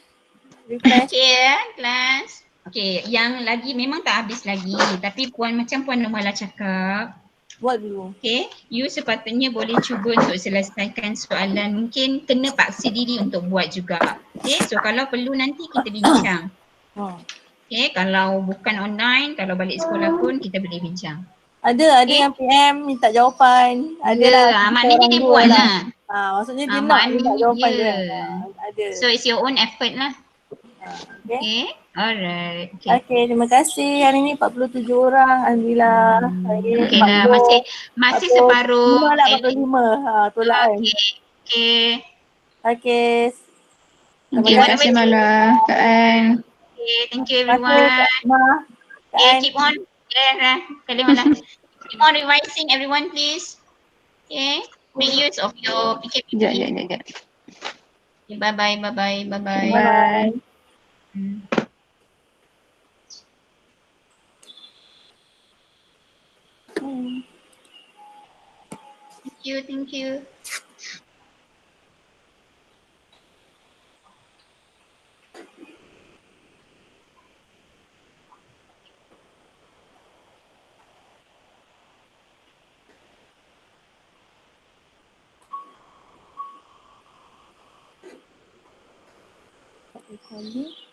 A: refresh.
C: Okay kelas. Okay, yang lagi memang tak habis lagi. Tapi macam Puan Normala cakap,
A: buat dulu.
C: Okay, you sepatutnya boleh cuba untuk selesaikan soalan. Mungkin kena paksa diri untuk buat juga. Okay, so kalau perlu nanti kita bincang. Okay, kalau bukan online, kalau balik sekolah pun kita boleh bincang.
A: Ada
C: Okay.
A: yang PM minta jawapan. Ada
C: Ya,
A: lah.
C: maknanya dia
A: dua
C: buat lah.
A: Maksudnya dia nak minta jawapan
C: Ya.
A: kan. Ada.
C: So it's your own effort lah.
A: Okay.
C: Okay. Alright. Okay.
A: Okay, terima kasih. Hari ni 47 orang. Alhamdulillah.
C: Okay lah, masih separuh.
A: 45 lah, 45. Tolak kan.
C: Okay.
A: Okay.
C: Okay,
B: Terima kasih Mala, Kak An.
C: Okay, thank you
A: Terima kasih
C: everyone.
A: Kak Ma. Kak
C: Okay,
A: An.
C: keep on. Kalian keep on revising everyone please. Okay. Make use of your PKPP.
B: Sekejap.
C: Okay, bye-bye.
B: Bye.
C: Thank you.
A: Kali.